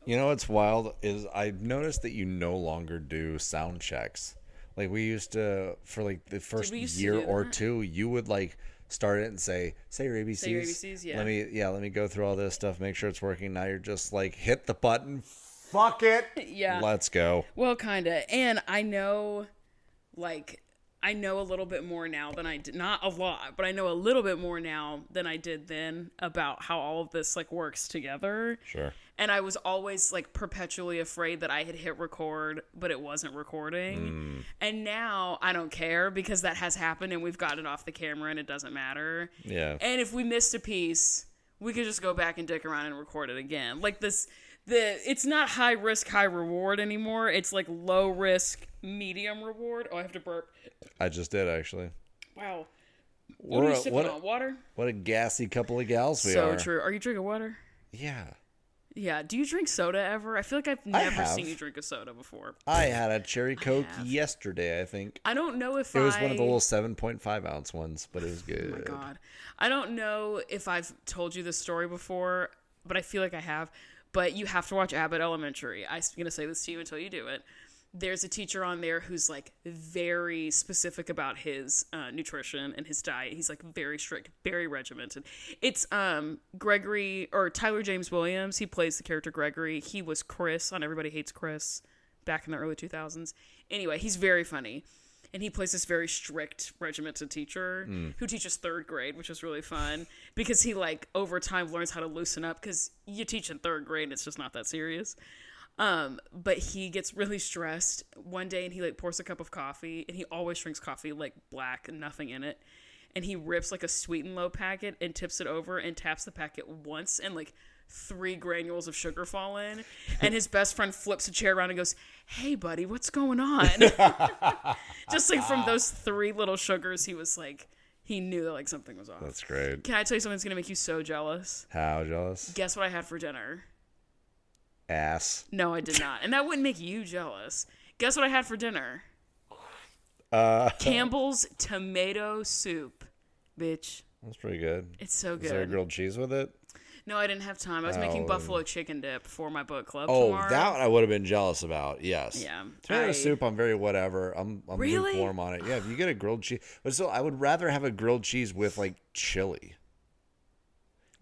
You know what's wild is I've noticed that you no longer do sound checks. Like we used to, for like the first we used to year do or that? two, you would like start it and say your ABCs. Say your ABCs, yeah. Let me go through all this stuff, make sure it's working. Now you're just like hit the button. Fuck it. Yeah. Let's go. Well, kind of. And I know, like, I know a little bit more now than I did. Not a lot, but I know a little bit more now than I did then about how all of this, like, works together. Sure. And I was always, like, perpetually afraid that I had hit record, but it wasn't recording. And now I don't care because that has happened and we've gotten it off the camera and it doesn't matter. Yeah. And if we missed a piece, we could just go back and dick around and record it again. Like it's not high risk, high reward anymore. It's like low risk, medium reward. Oh, I have to burp. I just did actually. Wow. What are you sipping on? Water? What a gassy couple of gals we are. So true. Are you drinking water? Yeah. Yeah. Do you drink soda ever? I feel like I've never seen you drink a soda before. I had a cherry Coke yesterday, I think. I don't know if it was one of the little 7.5 ounce ones, but it was good. Oh my God. I don't know if I've told you this story before, but I feel like I have. But you have to watch Abbott Elementary. I'm going to say this to you until you do it. There's a teacher on there who's like very specific about his nutrition and his diet. He's like very strict, very regimented. It's Gregory or Tyler James Williams. He plays the character Gregory. He was Chris on Everybody Hates Chris back in the early 2000s. Anyway, he's very funny. And he plays this very strict, regimented teacher who teaches third grade, which is really fun because he, like, over time learns how to loosen up because you teach in third grade and it's just not that serious. But he gets really stressed one day and he, like, pours a cup of coffee and he always drinks coffee, like, black and nothing in it. And he rips, like, a Sweet and Low packet and tips it over and taps the packet once and, like, 3 granules of sugar fall in, and his best friend flips a chair around and goes, "Hey buddy, what's going on?" Just like from those 3 little sugars, he was like, he knew that like something was off. That's great. Can I tell you something that's gonna make you so jealous? How jealous? Guess what I had for dinner? Ass. No, I did not, and that wouldn't make you jealous. Guess what I had for dinner? Campbell's tomato soup, bitch. That's pretty good. It's so good. Is there a grilled cheese with it? No, I didn't have time. I was making buffalo chicken dip for my book club Oh, tomorrow. that one I would have been jealous about. Yes. Yeah. Tomato soup, I'm very whatever. I'm Really? lukewarm on it. Yeah, if you get a grilled cheese. But still, I would rather have a grilled cheese with, like, chili.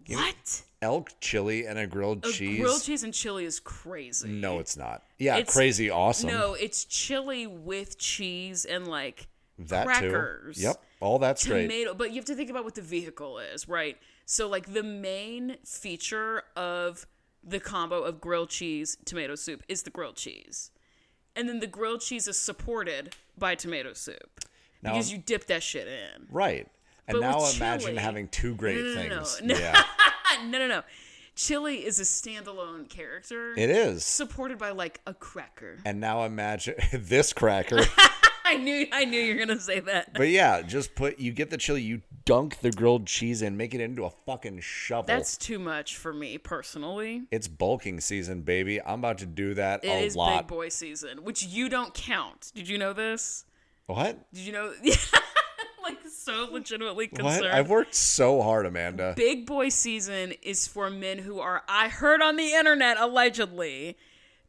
What? Elk chili and a grilled cheese. Grilled cheese and chili is crazy. No, it's not. Yeah, crazy awesome. No, it's chili with cheese and, like, that crackers. Too. Yep. All that's Tomato, great. but you have to think about what the vehicle is, right? So, like, the main feature of the combo of grilled cheese, tomato soup is the grilled cheese. And then the grilled cheese is supported by tomato soup. Now, because you dip that shit in. Right. And But now with imagine chili, having 2 great things. No. Yeah. No. Chili is a standalone character. It is. Supported by, like, a cracker. And now imagine this cracker. I knew you were gonna say that. But yeah, you get the chili, you dunk the grilled cheese in, make it into a fucking shovel. That's too much for me personally. It's bulking season, baby. I'm about to do that It a is lot. big boy season, which you don't count. Did you know this? What? Did you know? Like, so legitimately concerned. What? I've worked so hard, Amanda. Big boy season is for men who are, I heard on the internet, allegedly,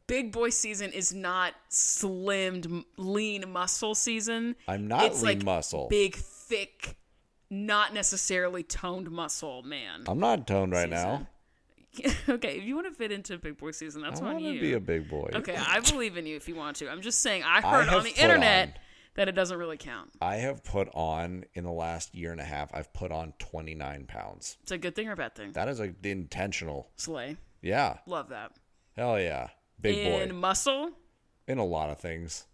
big boy season is not slimmed, lean muscle season. I'm not it's lean like muscle. Big, thick, not necessarily toned muscle, man. I'm not toned right now. Okay, if you want to fit into big boy season, that's on you. I want to be a big boy. Okay, I believe in you if you want to. I'm just saying, I heard on the internet that it doesn't really count. I have put on, in the last year and a half, I've put on 29 pounds. It's a good thing or a bad thing? That is like intentional. Slay. Yeah. Love that. Hell yeah. Big boy. In muscle? In a lot of things.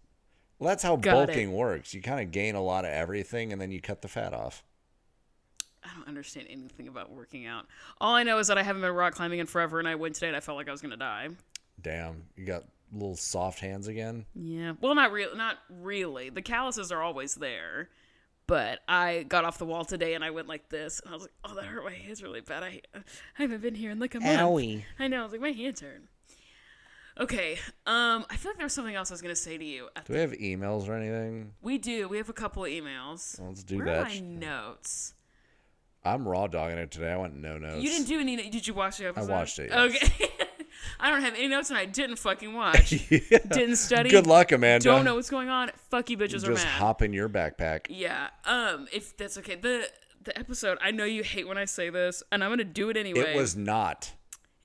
Well, that's how bulking works. You kind of gain a lot of everything, and then you cut the fat off. I don't understand anything about working out. All I know is that I haven't been rock climbing in forever, and I went today and I felt like I was going to die. Damn. You got little soft hands again? Yeah. Well, not really. The calluses are always there. But I got off the wall today and I went like this. And I was like, oh, that hurt my hands really bad. I haven't been here in like a month. Owie. I know. I was like, my hands hurt. Okay. I feel like there was something else I was going to say to you. Do we have emails or anything? We do. We have a couple of emails. Let's do Where that. are my notes? I'm raw dogging it today. I went no notes. You didn't do any. Did you watch the episode? I watched it. Yes. Okay. I don't have any notes and I didn't fucking watch. Yeah. Didn't study. Good luck, Amanda. Don't know what's going on. Fuck you bitches are Just mad. hop in your backpack. Yeah. If that's okay. The episode, I know you hate when I say this, and I'm gonna do it anyway. It was not.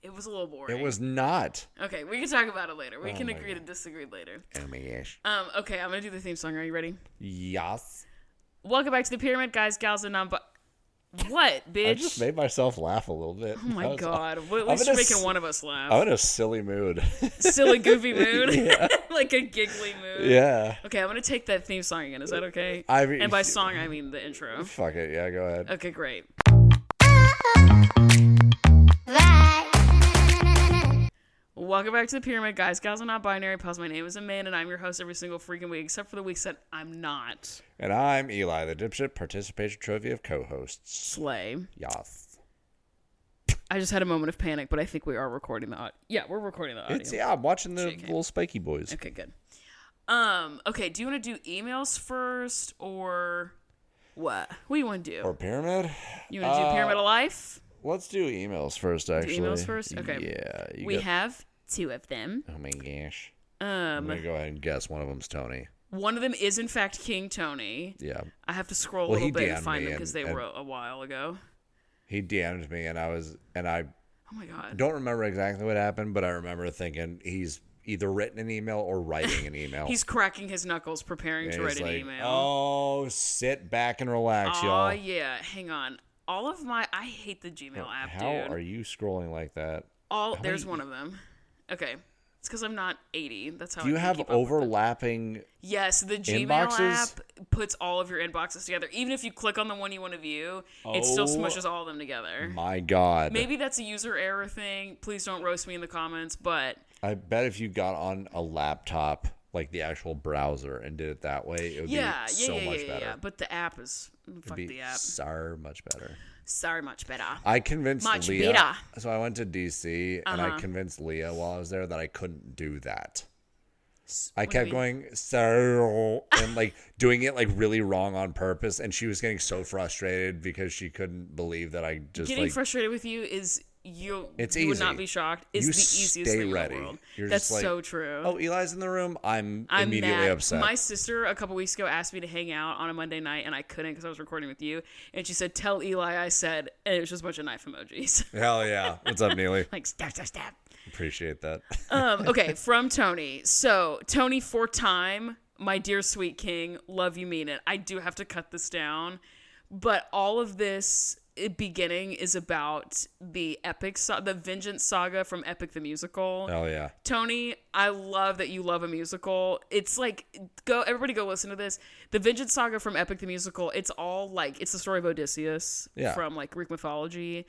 It was a little boring. It was not. Okay, we can talk about it later. We can agree to disagree later. Oh my gosh. Okay, I'm gonna do the theme song. Are you ready? Yes. Welcome back to the Pyramid, guys, gals, and what, bitch? I just made myself laugh a little bit. Oh my god. Well, at least you're making one of us laugh. I'm in a silly mood. Silly, goofy mood? Like a giggly mood? Yeah. Okay, I'm going to take that theme song again. Is that okay? And by song, I mean the intro. Fuck it. Yeah, go ahead. Okay, great. Welcome back to the Pyramid, guys, gals, and not binary. Pause. My name is Amanda, and I'm your host every single freaking week, except for the weeks that I'm not. And I'm Eli, the dipshit participation trophy of co-hosts. Slay. Yes. I just had a moment of panic, but I think we are recording the audio. Yeah, we're recording the audio. I'm watching the JK. little spiky boys. Okay, good. Okay, do you want to do emails first, or what? What do you want to do? Or pyramid? You want to do Pyramid of Life? Let's do emails first, actually. Do emails first? Okay. Yeah. We have 2 of them. Oh my gosh. I'm going to go ahead and guess one of them's Tony. One of them is, in fact, King Tony. Yeah. I have to scroll a little bit and find them because they were a while ago. He DM'd me, and I Oh my god. don't remember exactly what happened, but I remember thinking he's either written an email or writing an email. He's cracking his knuckles preparing to write an email. Oh, sit back and relax, y'all. Oh, yeah. Hang on. I hate the Gmail app, How dude. are you scrolling like that? There's one of them. Okay. It's because I'm not 80. That's how Do you I can have keep up with it. overlapping? Yes, the Gmail inboxes? app puts all of your inboxes together. Even if you click on the one you want to view, it still smushes all of them together. My God. Maybe that's a user error thing. Please don't roast me in the comments, but I bet if you got on a laptop, like the actual browser, and did it that way, it would be so much better. Yeah. But the app is fuck It'd be the app. so much better. Sorry, much better. I convinced Much Leah. better. So I went to DC, and I convinced Leah while I was there that I couldn't do that. I kept going, so, and like doing it like really wrong on purpose, and she was getting so frustrated because she couldn't believe that I just Getting like frustrated with you is you easy. would not be shocked. Is You the easiest stay thing ready. in the world. You're That's just like, so true. Oh, Eli's in the room. I'm I'm immediately mad. upset. My sister a couple weeks ago asked me to hang out on a Monday night, and I couldn't because I was recording with you. And she said, "Tell Eli I said," and it was just a bunch of knife emojis. Hell yeah! What's up, Neely? Like stab, stab, stab. Appreciate that. Okay, from Tony. So Tony for time, my dear sweet king, love you, mean it. I do have to cut this down, but all of this beginning is about the the Vengeance saga from Epic the Musical. Hell yeah! Tony, I love that you love a musical. It's like, everybody go listen to this. The Vengeance saga from Epic the Musical, it's all like, it's the story of Odysseus from like Greek mythology.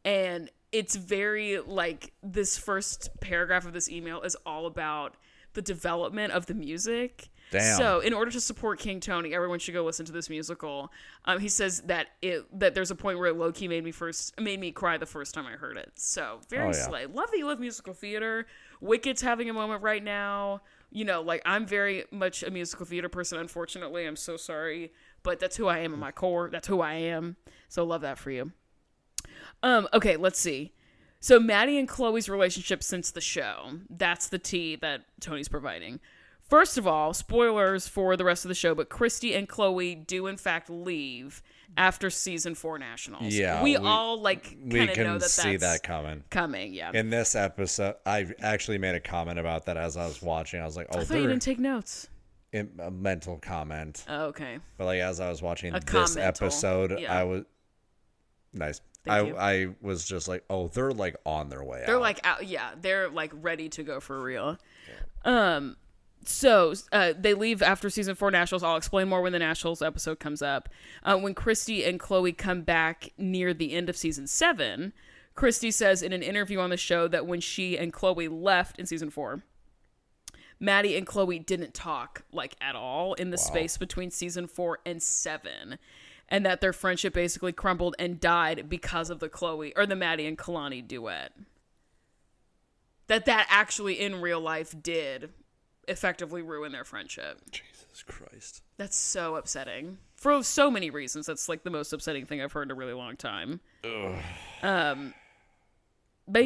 And it's very like, this first paragraph of this email is all about the development of the music. Damn. So in order to support King Tony, everyone should go listen to this musical. He says that there's a point where it low-key made me cry the first time I heard it. So very slay. Love that you love musical theater. Wicked's having a moment right now. You know, like, I'm very much a musical theater person, unfortunately. I'm so sorry. But that's who I am in my core. That's who I am. So love that for you. Okay, let's see. So Maddie and Chloe's relationship since the show. That's the tea that Tony's providing. First of all, spoilers for the rest of the show, but Christy and Chloe do in fact leave after season 4 nationals. Yeah, we all like kind of know that see that's that coming. Coming, yeah. In this episode, I actually made a comment about that as I was watching. I was like, "Oh, I thought you didn't take notes." A mental comment. Oh, okay. But like as I was watching this commental. episode, Yeah. I was nice. I was just like, "Oh, they're like on their way out." They're like out, yeah. They're like ready to go for real. Yeah. So they leave after season 4 nationals. I'll explain more when the nationals episode comes up. When Christy and Chloe come back near the end of season 7, Christy says in an interview on the show that when she and Chloe left in season 4, Maddie and Chloe didn't talk like at all in the space between season 4 and 7, and that their friendship basically crumbled and died because of the Maddie and Kalani duet. That actually in real life did effectively ruin their friendship. Jesus Christ. That's so upsetting. For so many reasons. That's like the most upsetting thing I've heard in a really long time. But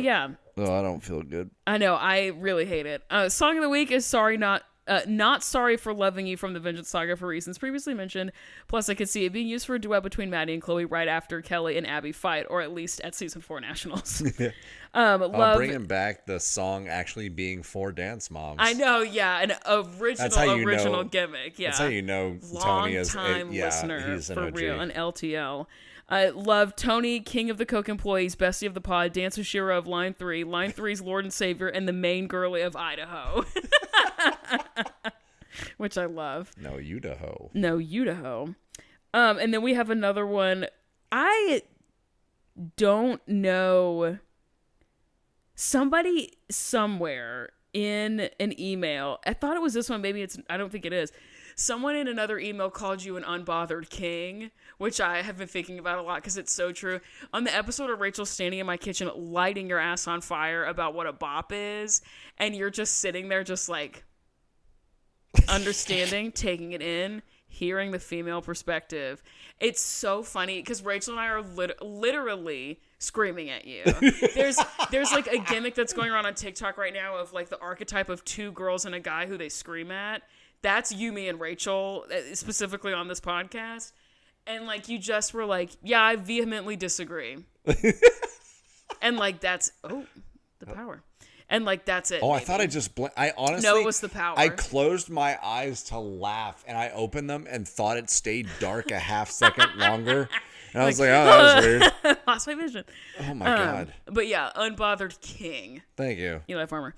yeah. Oh, I don't feel good. I know. I really hate it. Song of the week is Not Sorry for Loving You from the Vengeance Saga for reasons previously mentioned. Plus, I could see it being used for a duet between Maddie and Chloe right after Kelly and Abby fight, or at least at season 4 Nationals. Bringing back the song actually being for dance moms. I know, yeah, an original gimmick. Yeah, that's how you know Tony is listener he's an for OG. real, an LTL. I love Tony, King of the Coke Employees, Bestie of the Pod, Dancer Shira of Line 3, Line 3's Lord and Savior, and the main girly of Idaho. Which I love. No, Idaho. And then we have another one. I don't know. Somebody somewhere in an email, I thought it was this one, maybe I don't think it is. Someone in another email called you an unbothered king, which I have been thinking about a lot because it's so true. On the episode of Rachel standing in my kitchen lighting your ass on fire about what a bop is, and you're just sitting there just like understanding, taking it in, hearing the female perspective. It's so funny because Rachel and I are literally screaming at you. There's like a gimmick that's going around on TikTok right now of like the archetype of two girls and a guy who they scream at. That's you, me, and Rachel, specifically on this podcast. And, like, you just were like, yeah, I vehemently disagree. And, like, that's, the power. And, like, that's it. Oh, maybe. I thought I honestly. No, it was the power. I closed my eyes to laugh, and I opened them and thought it stayed dark a half second longer. And I was like, oh, that was weird. Lost my vision. Oh, my God. But, yeah, unbothered king. Thank you. Eli Farmer.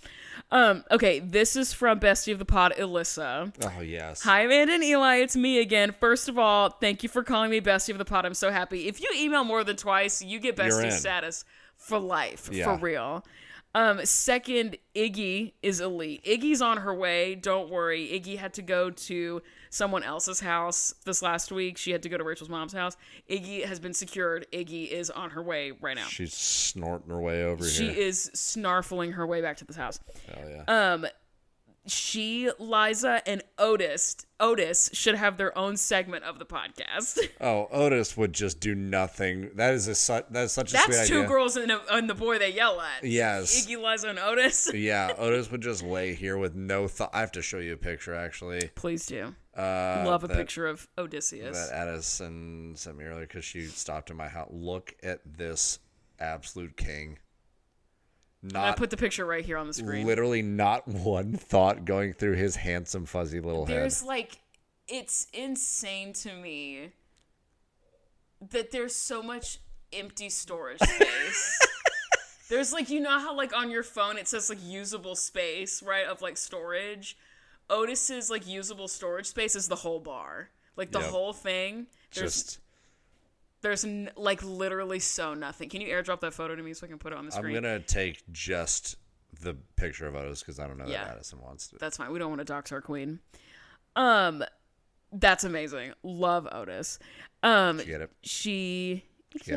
Okay, this is from Bestie of the Pod, Alyssa. Oh, yes. Hi, Amanda and Eli. It's me again. First of all, thank you for calling me Bestie of the Pod. I'm so happy. If you email more than twice, you get Bestie status for life. Yeah. For real. Second, Iggy is elite. Iggy's on her way. Don't worry. Iggy had to go to someone else's house this last week. She had to go to Rachel's mom's house. Iggy has been secured. Iggy is on her way right now. She's snorting her way over here. She is snarfling her way back to this house. Hell yeah. She, Liza, and Otis should have their own segment of the podcast. Oh, Otis would just do nothing. That is such a sweet idea. That's two girls and the boy they yell at. Yes. Iggy, Liza, and Otis. Yeah, Otis would just lay here with no thought. I have to show you a picture, actually. Please do. Love a picture of Odysseus. That Addison sent me earlier because she stopped in my house. Look at this absolute king. I put the picture right here on the screen. Literally not one thought going through his handsome, fuzzy little head. There's it's insane to me that there's so much empty storage space. There's you know how on your phone it says usable space, right, of storage? Otis's usable storage space is the whole bar. The whole thing. There's literally so nothing. Can you airdrop that photo to me so I can put it on the screen? I'm going to take just the picture of Otis because I don't know that Addison wants to. That's fine. We don't want to dox our queen. That's amazing. Love Otis. Did you get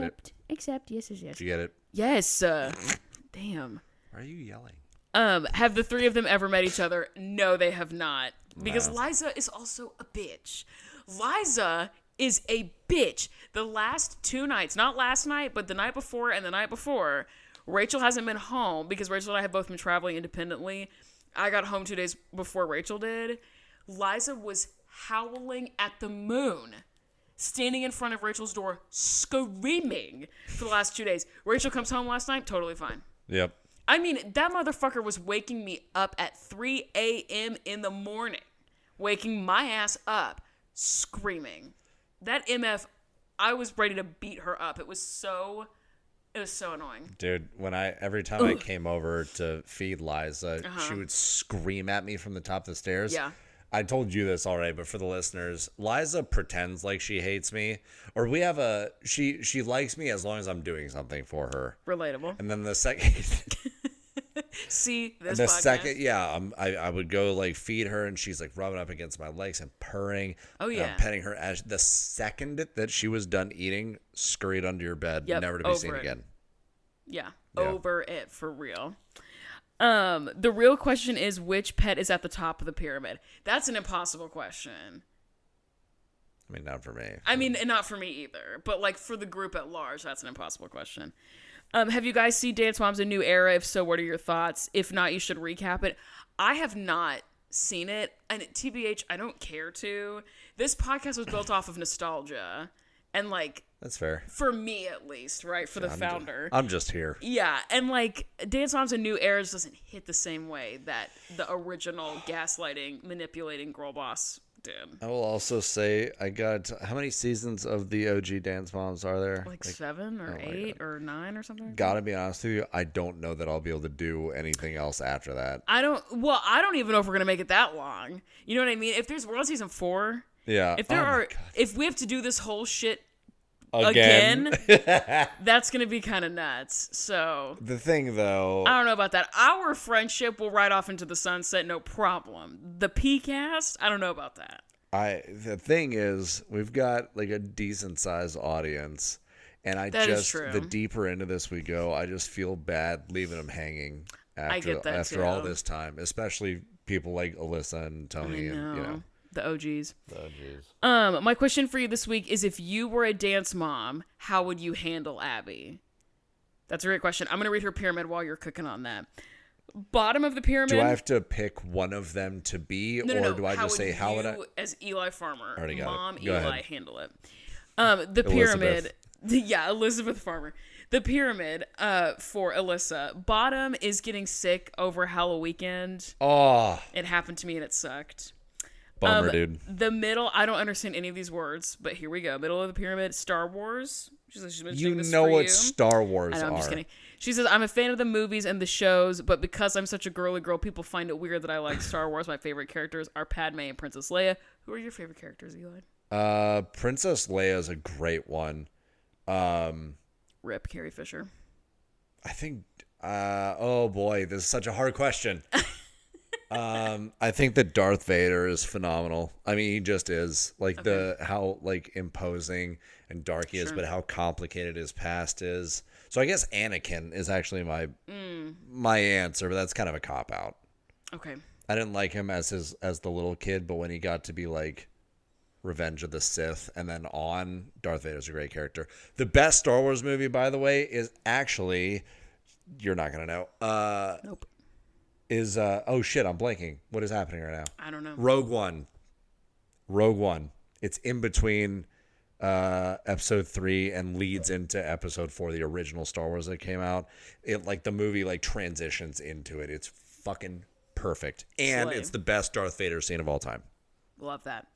it? Accept. Yes. Did you get it? Yes. Damn. Why are you yelling? Have the three of them ever met each other? No, they have not. Because Liza is also a bitch. Liza is a bitch. The last 2 nights, not last night, but the night before and the night before, Rachel hasn't been home because Rachel and I have both been traveling independently. I got home 2 days before Rachel did. Liza was howling at the moon, standing in front of Rachel's door, screaming for the last 2 days. Rachel comes home last night, totally fine. Yep. I mean, that motherfucker was waking me up at 3 a.m. in the morning, waking my ass up, screaming. That MF, I was ready to beat her up. It was so annoying. Dude, every time I came over to feed Liza, she would scream at me from the top of the stairs. Yeah. I told you this already, but for the listeners, Liza pretends like she hates me, or we have she likes me as long as I'm doing something for her. Relatable. And then the second See this. The podcast. Second, I would go feed her, and she's rubbing up against my legs and purring. Oh yeah, petting her. As the second that she was done eating, scurried under your bed, never to be seen again. Yeah, over it for real. The real question is, which pet is at the top of the pyramid? That's an impossible question. I mean, not for me. I mean, and not for me either. But for the group at large, that's an impossible question. Have you guys seen Dance Moms: A New Era? If so, what are your thoughts? If not, you should recap it. I have not seen it, and TBH, I don't care to. This podcast was built off of nostalgia, and like that's fair for me at least, right? For the founder, I'm just here. Yeah, and like Dance Moms: A New Era doesn't hit the same way that the original gaslighting, manipulating girl boss did. I will also say I got how many seasons of the OG Dance Moms are there? Like 7 or 8 or 9 or something. Gotta be honest with you, I don't know that I'll be able to do anything else after that. I don't even know if we're gonna make it that long. You know what I mean? If we're on season 4. Yeah. If we have to do this whole shit again that's gonna be kind of nuts. So the thing though, I don't know about that. Our friendship will ride off into the sunset, no problem. The P-cast, I don't know about that. The thing is, we've got like a decent sized audience, and the deeper into this we go, I just feel bad leaving them hanging after all this time, especially people like Alyssa and Tony and the OGs. My question for you this week is, if you were a dance mom, how would you handle Abby? That's a great question. I'm going to read her pyramid while you're cooking on that. Bottom of the pyramid. Do I have to pick one of them to be, or do I just say, how would I? As Eli Farmer, Mom Go Eli, ahead. handle it. The pyramid. Yeah, Elizabeth Farmer. The pyramid for Alyssa. Bottom is getting sick over Halloween weekend. Oh. It happened to me and it sucked. Bummer, dude. The middle, I don't understand any of these words, but here we go. Middle of the pyramid, Star Wars. She's what Star Wars are. I'm just kidding. She says, I'm a fan of the movies and the shows, but because I'm such a girly girl, people find it weird that I like Star Wars. My favorite characters are Padme and Princess Leia. Who are your favorite characters, Eli? Princess Leia is a great one. Rip Carrie Fisher. I think, oh boy, this is such a hard question. I think that Darth Vader is phenomenal. I mean, he just is like how like imposing and dark he is, but how complicated his past is. So I guess Anakin is actually my answer, but that's kind of a cop out. Okay. I didn't like him as the little kid, but when he got to be like Revenge of the Sith and then on, Darth Vader's a great character. The best Star Wars movie, by the way, is actually, you're not gonna know. Nope. Is oh shit, I'm blanking. What is happening right now? I don't know. Rogue One. It's in between episode 3 and leads into episode 4, the original Star Wars that came out. It like the movie like transitions into it. It's fucking perfect. And it's the best Darth Vader scene of all time. Love that.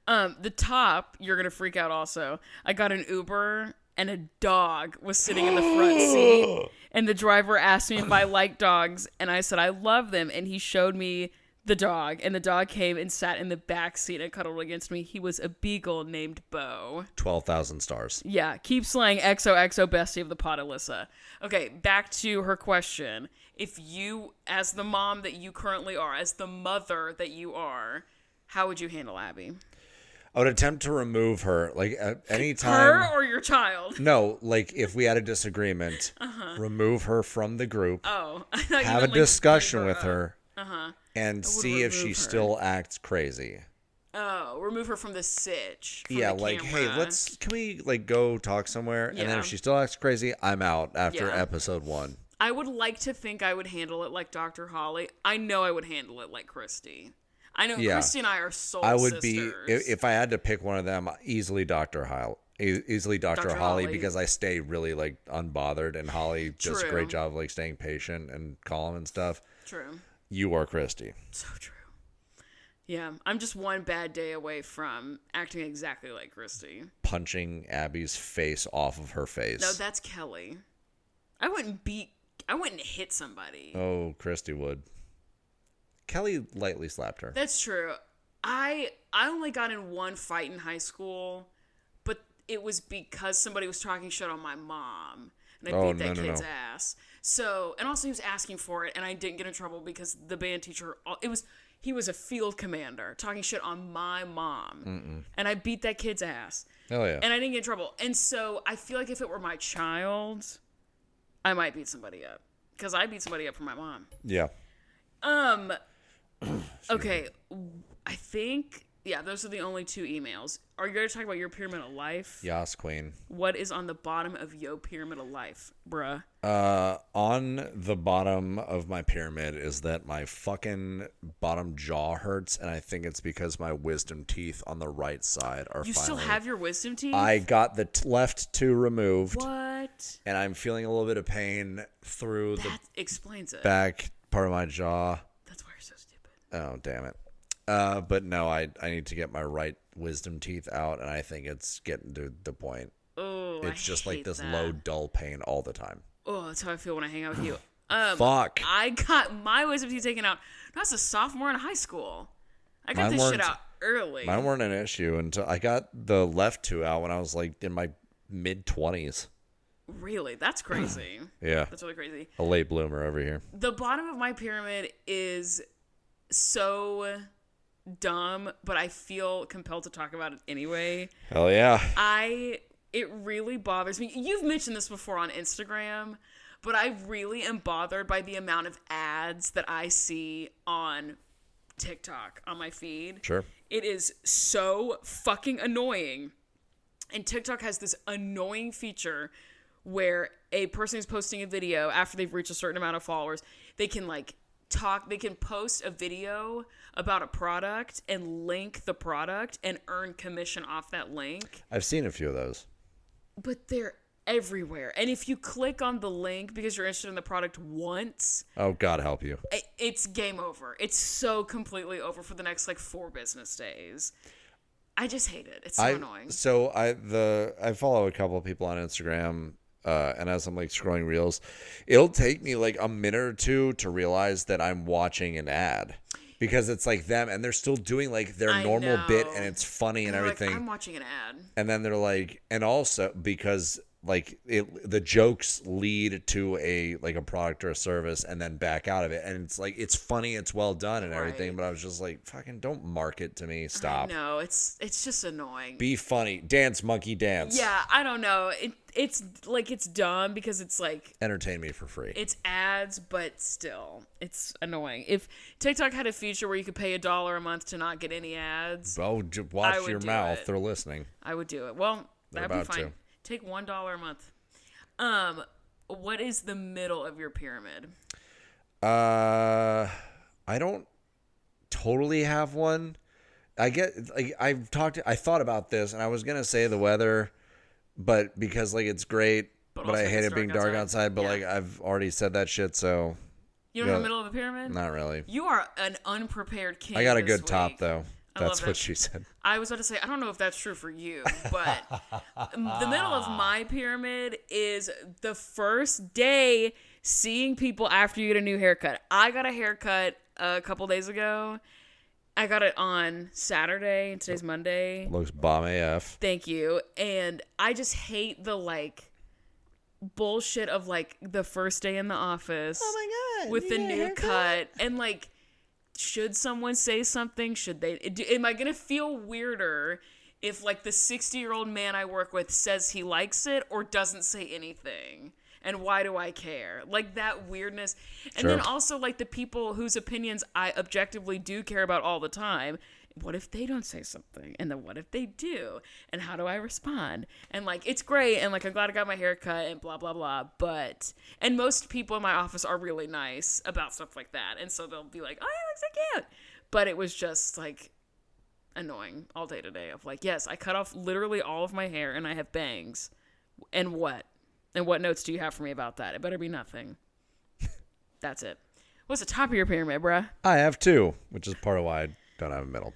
The top, you're gonna freak out also. I got an Uber and a dog was sitting in the front seat. And the driver asked me if I like dogs, and I said I love them, and he showed me the dog, and the dog came and sat in the back seat and cuddled against me. He was a beagle named Bo. 12,000 stars. Yeah, keep slaying XOXO bestie of the pod, Alyssa. Okay, back to her question. If you, as the mom that you currently are, as the mother that you are, how would you handle Abby? I would attempt to remove her, like at any time. Her or your child? No, like if we had a disagreement, remove her from the group. Oh, have a discussion with her, and see if she still acts crazy. Oh, remove her from the sitch. Yeah, like, hey, can we like go talk somewhere? Yeah. And then if she still acts crazy, I'm out after episode 1. I would like to think I would handle it like Dr. Holly. I know I would handle it like Christy. I know Christy and I are soul sisters. Be, if I had to pick one of them, easily Dr. Holly. Dr. Holly, because I stay really like unbothered, and Holly does a great job of like staying patient and calm and stuff. True. You are Christy. So true. Yeah, I'm just one bad day away from acting exactly like Christy. Punching Abby's face off of her face. No, that's Kelly. I wouldn't hit somebody. Oh, Christy would. Kelly lightly slapped her. That's true. I only got in one fight in high school, but it was because somebody was talking shit on my mom, and I beat that kid's ass. So, and also he was asking for it, and I didn't get in trouble because the band teacher, he was a field commander talking shit on my mom, and I beat that kid's ass. Oh yeah. And I didn't get in trouble. And so I feel like if it were my child, I might beat somebody up because I beat somebody up for my mom. Yeah. Okay, I think, those are the only 2 emails. Are you going to talk about your pyramid of life? Yas, queen. What is on the bottom of your pyramid of life, bruh? On the bottom of my pyramid is that my fucking bottom jaw hurts, and I think it's because my wisdom teeth on the right side are You still have your wisdom teeth? I got the left two removed. What? And I'm feeling a little bit of pain through that explains it. Back part of my jaw. That's why you're so stupid. Oh, damn it. But no, I need to get my right wisdom teeth out, and I think it's getting to the point. Oh, it's just like this low, dull pain all the time. Oh, that's how I feel when I hang out with you. Fuck. I got my wisdom teeth taken out. I was a sophomore in high school. I got this shit out early. Mine weren't an issue until I got the left two out when I was like in my mid-20s. Really? That's crazy. Yeah. That's really crazy. A late bloomer over here. The bottom of my pyramid is so dumb, but I feel compelled to talk about it anyway. Hell yeah. It really bothers me. You've mentioned this before on Instagram, but I really am bothered by the amount of ads that I see on TikTok on my feed. Sure. It is so fucking annoying. And TikTok has this annoying feature where a person who's posting a video after they've reached a certain amount of followers, they can they can post a video about a product and link the product and earn commission off that link. I've seen a few of those. But they're everywhere. And if you click on the link because you're interested in the product once... Oh, God help you. It's game over. It's so completely over for the next 4 business days. I just hate it. It's so annoying. So I follow a couple of people on Instagram, and as I'm scrolling reels, it'll take me a minute or two to realize that I'm watching an ad. Because it's them, and they're still doing their normal bit, and it's funny and everything. I'm watching an ad. And then they're and also because the jokes lead to a product or a service, and then back out of it, and it's it's funny, it's well done, and everything. But I was just fucking don't market to me. Stop. No, it's just annoying. Be funny, dance, monkey, dance. Yeah, I don't know. It's it's dumb because it's entertain me for free. It's ads, but still, it's annoying. If TikTok had a feature where you could pay $1 a month to not get any ads, watch your mouth. They're listening. I would do it. Well, that'd be fine. Take $1 a month. What is the middle of your pyramid? I don't totally have one. I thought about this, and I was gonna say the weather, but because it's great, but I hate it being dark outside. But I've already said that shit, so you don't have the middle of the pyramid. Not really. You are an unprepared king. I got a good top though. That's what she said. I was about to say, I don't know if that's true for you, but the middle of my pyramid is the first day seeing people after you get a new haircut. I got a haircut a couple days ago. I got it on Saturday, and today's Monday. Looks bomb AF. Thank you. And I just hate the bullshit of the first day in the office. Oh my God. With the new cut. And should someone say something? Should they? Am I going to feel weirder if the 60-year-old man I work with says he likes it or doesn't say anything? And why do I care? That weirdness. And Sure. then also the people whose opinions I objectively do care about all the time. What if they don't say something? And then what if they do? And how do I respond? And it's great. And I'm glad I got my hair cut and blah, blah, blah. And most people in my office are really nice about stuff like that. And so they'll be like, oh, it looks so cute. But it was just annoying all day today of yes, I cut off literally all of my hair and I have bangs. And what? And what notes do you have for me about that? It better be nothing. That's it. What's the top of your pyramid, bruh? I have 2, which is part of why I don't have a middle.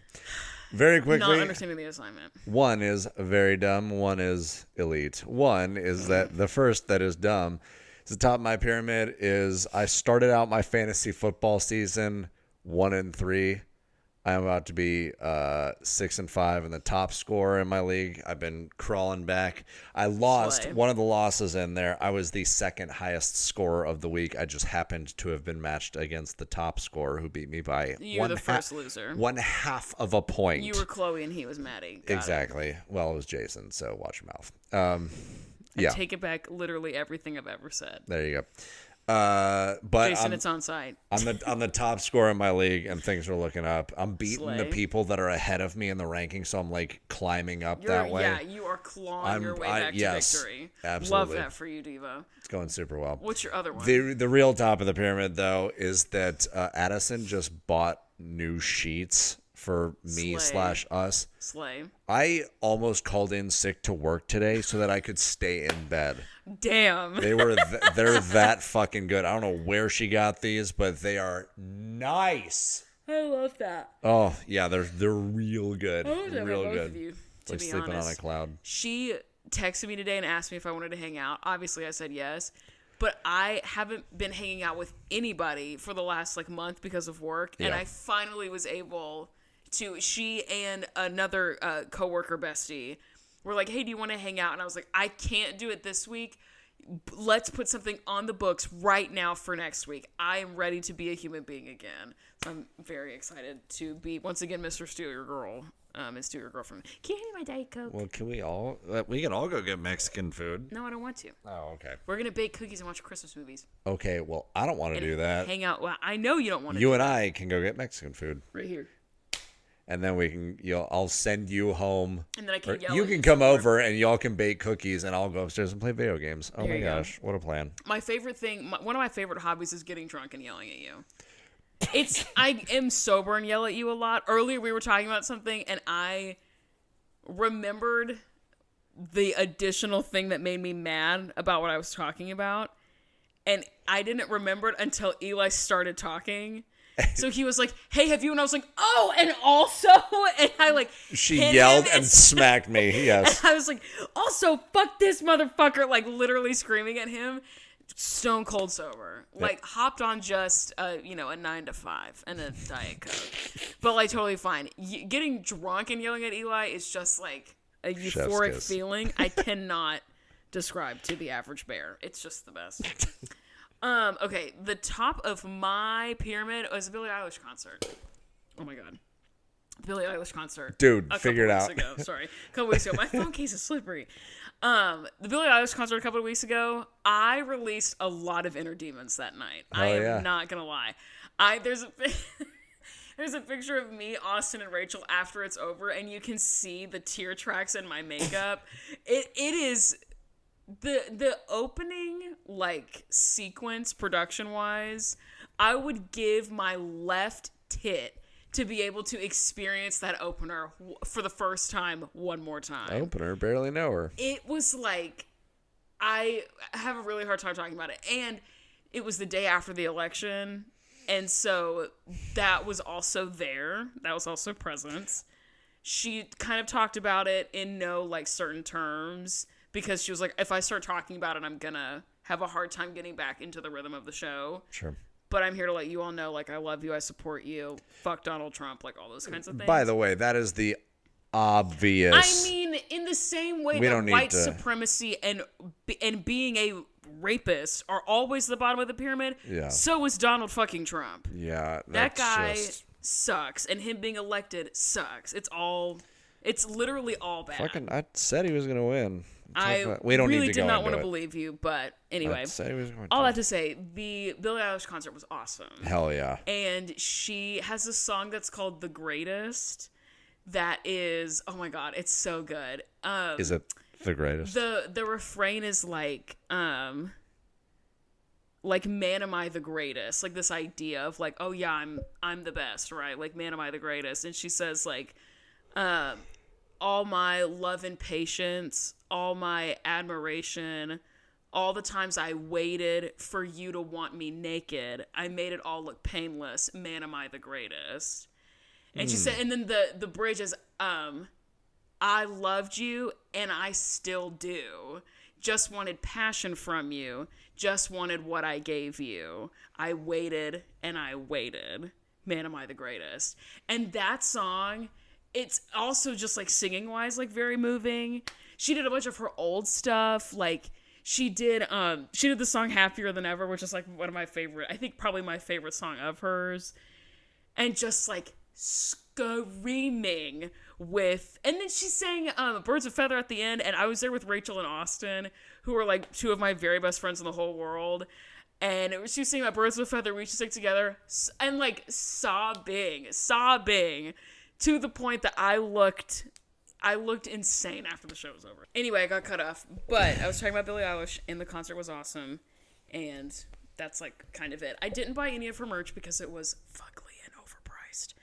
Very quickly. Not understanding the assignment. One is very dumb. One is elite. One is that the first that is dumb is the top of my pyramid is I started out my fantasy football season 1-3. I'm about to be 6-5 and the top scorer in my league. I've been crawling back. I lost one of the losses in there. I was the second highest scorer of the week. I just happened to have been matched against the top scorer who beat me by the first loser. 1/2 of a point. You were Chloe and he was Maddie. Exactly. Well, it was Jason, so watch your mouth. I take it back literally everything I've ever said. There you But Jason, it's on site. I'm the top scorer in my league, and things are looking up. I'm beating the Slay. people that are ahead of me in the ranking, so I'm like climbing up that way. Yeah, you are clawing your way back to victory. Absolutely. Love that for you, Devo. It's going super well. What's your other one? The real top of the pyramid, though, is that Addison just bought new sheets for me / us. Slay. I almost called in sick to work today so that I could stay in bed. Damn. They're that fucking good. I don't know where she got these, but they are nice. I love that. Oh yeah, they're real good. I love real both good. of you, to like be sleeping honest. on a cloud. She texted me today and asked me if I wanted to hang out. Obviously, I said yes. But I haven't been hanging out with anybody for the last month because of work. Yeah. And I finally was able to. She and another coworker bestie were like, hey, do you want to hang out? And I was like, I can't do it this week. Let's put something on the books right now for next week. I am ready to be a human being again. So I'm very excited to be, once again, Mr. Steal Your Girl. And steal your girlfriend. Can you hand me my Diet Coke? Well, we can all go get Mexican food. No, I don't want to. Oh, okay. We're going to bake cookies and watch Christmas movies. Okay, well, I don't want to do that. Hang out. Well, I know you don't want to You and I can go get Mexican food. Right here. And then I'll send you home. And then I can yell. You can come over and y'all can bake cookies and I'll go upstairs and play video games. Oh my gosh, what a plan. My favorite thing, one of my favorite hobbies is getting drunk and yelling at you. I am sober and yell at you a lot. Earlier we were talking about something and I remembered the additional thing that made me mad about what I was talking about. And I didn't remember it until Eli started talking. So he was like, hey, have you? And I was like, oh, and also, and I she yelled and smacked me. Yes. And I was like, also, fuck this motherfucker, literally screaming at him. Stone cold sober. Hopped on just, a 9 to 5 and a Diet Coke. But, totally fine. Getting drunk and yelling at Eli is just, a euphoric feeling I cannot describe to the average bear. It's just the best. Okay, the top of my pyramid was a Billie Eilish concert. Oh, my God. Billie Eilish concert. Dude, figure it out. A couple weeks ago. My phone case is slippery. The Billie Eilish concert a couple of weeks ago, I released a lot of inner demons that night. I am not going to lie. There's a picture of me, Austin, and Rachel after it's over, and you can see the tear tracks in my makeup. It is... The opening, sequence, production-wise, I would give my left tit to be able to experience that opener for the first time one more time. Opener, barely know her. It was I have a really hard time talking about it. And it was the day after the election, and so that was also there. That was also present. She kind of talked about it in no, certain terms, because she was like, if I start talking about it, I'm going to have a hard time getting back into the rhythm of the show. Sure. But I'm here to let you all know, I love you, I support you, fuck Donald Trump, all those kinds of things. By the way, that is the obvious. I mean, in the same way that white supremacy and being a rapist are always the bottom of the pyramid, so is Donald fucking Trump. Yeah. That guy sucks, and him being elected sucks. It's literally all bad. I said he was going to win. We don't really did not want to believe you, but anyway. All that to say, the Billie Eilish concert was awesome. Hell yeah. And she has a song that's called The Greatest that is, oh my God, it's so good. Is it the greatest? The refrain is man am I the greatest? This idea of oh yeah, I'm the best, right? Man am I the greatest? And she says all my love and patience, all my admiration, all the times I waited for you to want me naked, I made it all look painless. Man, am I the greatest? And she said, and then the bridge is, I loved you and I still do. Just wanted passion from you. Just wanted what I gave you. I waited and I waited. Man, am I the greatest? And that song... It's also just singing wise, very moving. She did a bunch of her old stuff. She did the song Happier Than Ever, which is one of my favorite, I think probably my favorite song of hers. And just screaming with, and then she sang Birds of Feather at the end. And I was there with Rachel and Austin, who are two of my very best friends in the whole world. And she was singing about Birds of a Feather, we should stick together, and like sobbing to the point that I looked insane after the show was over. Anyway, I got cut off, but I was talking about Billie Eilish, and the concert was awesome, and that's like kind of it. I didn't buy any of her merch because it was fugly and overpriced,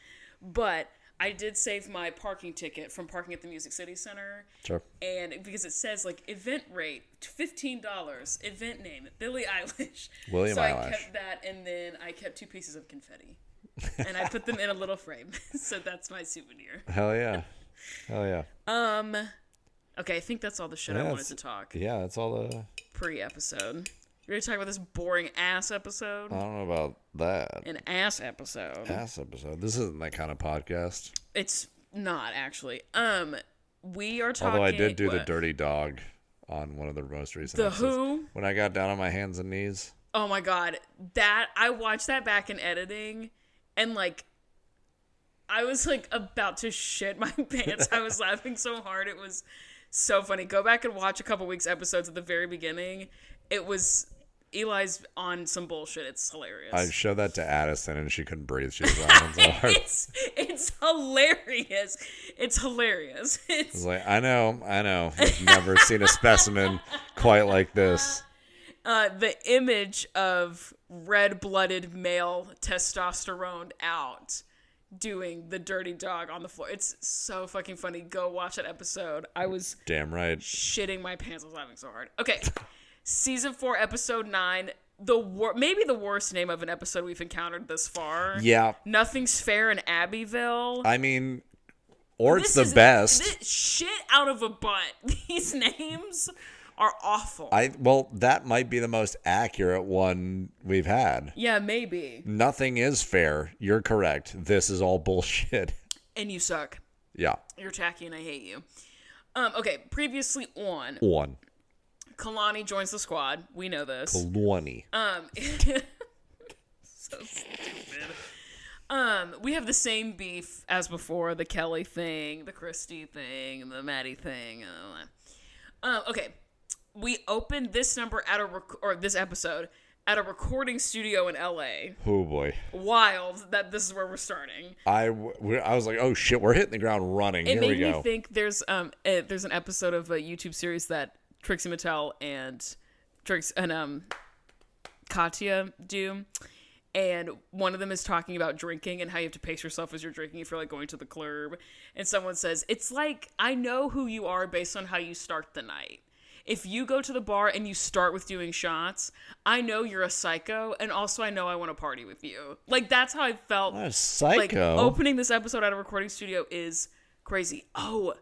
but I did save my parking ticket from parking at the Music City Center. Sure. And because it says like event rate $15, event name Billie Eilish. William so Eilish. I kept that, and then I kept 2 pieces of confetti, and I put them in a little frame. So that's my souvenir. Hell yeah. Hell yeah. Okay, I think that's all the shit I wanted to talk. Yeah, that's all the pre-episode. You ready to talk about this boring ass episode? I don't know about that. An ass episode. Ass episode. This isn't that kind of podcast. It's not actually. We are talking. Although I did do the dirty dog on one of the most recent episodes. Who? When I got down on my hands and knees. Oh my god, I watched that back in editing, and like, I was like about to shit my pants. I was laughing so hard. It was so funny. Go back and watch a couple weeks episodes at the very beginning. It was Eli's on some bullshit. It's hilarious. I showed that to Addison and she couldn't breathe. She was laughing so hard. It's hilarious. It's hilarious. It's like, I know. You've never seen a specimen quite like this. The image of red-blooded male testosterone out doing the dirty dog on the floor. It's so fucking funny. Go watch that episode. I was damn right shitting my pants. I was laughing so hard. Okay. Season 4, episode 9. Maybe the worst name of an episode we've encountered this far. Yeah. Nothing's Fair in Abbyville. I mean, or it's the best. This shit out of a butt. These names are awful. Well, that might be the most accurate one we've had. Yeah, maybe. Nothing is fair. You're correct. This is all bullshit. And you suck. Yeah. You're tacky and I hate you. Okay, previously on. Kalani joins the squad. We know this. Kalani. So stupid. We have the same beef as before. The Kelly thing, the Christy thing, the Maddie thing. Okay. We opened this number this episode at a recording studio in LA. Oh boy. Wild that this is where we're starting. I was like, oh shit, we're hitting the ground running. Here we go. It made me think there's an episode of a YouTube series that Trixie Mattel and Katya do, and one of them is talking about drinking and how you have to pace yourself as you're drinking if you're like going to the club, and someone says, it's like, I know who you are based on how you start the night. If you go to the bar and you start with doing shots, I know you're a psycho, and also I know I want to party with you. Like, that's how I felt. A psycho? Like, opening this episode at a recording studio is crazy. Oh,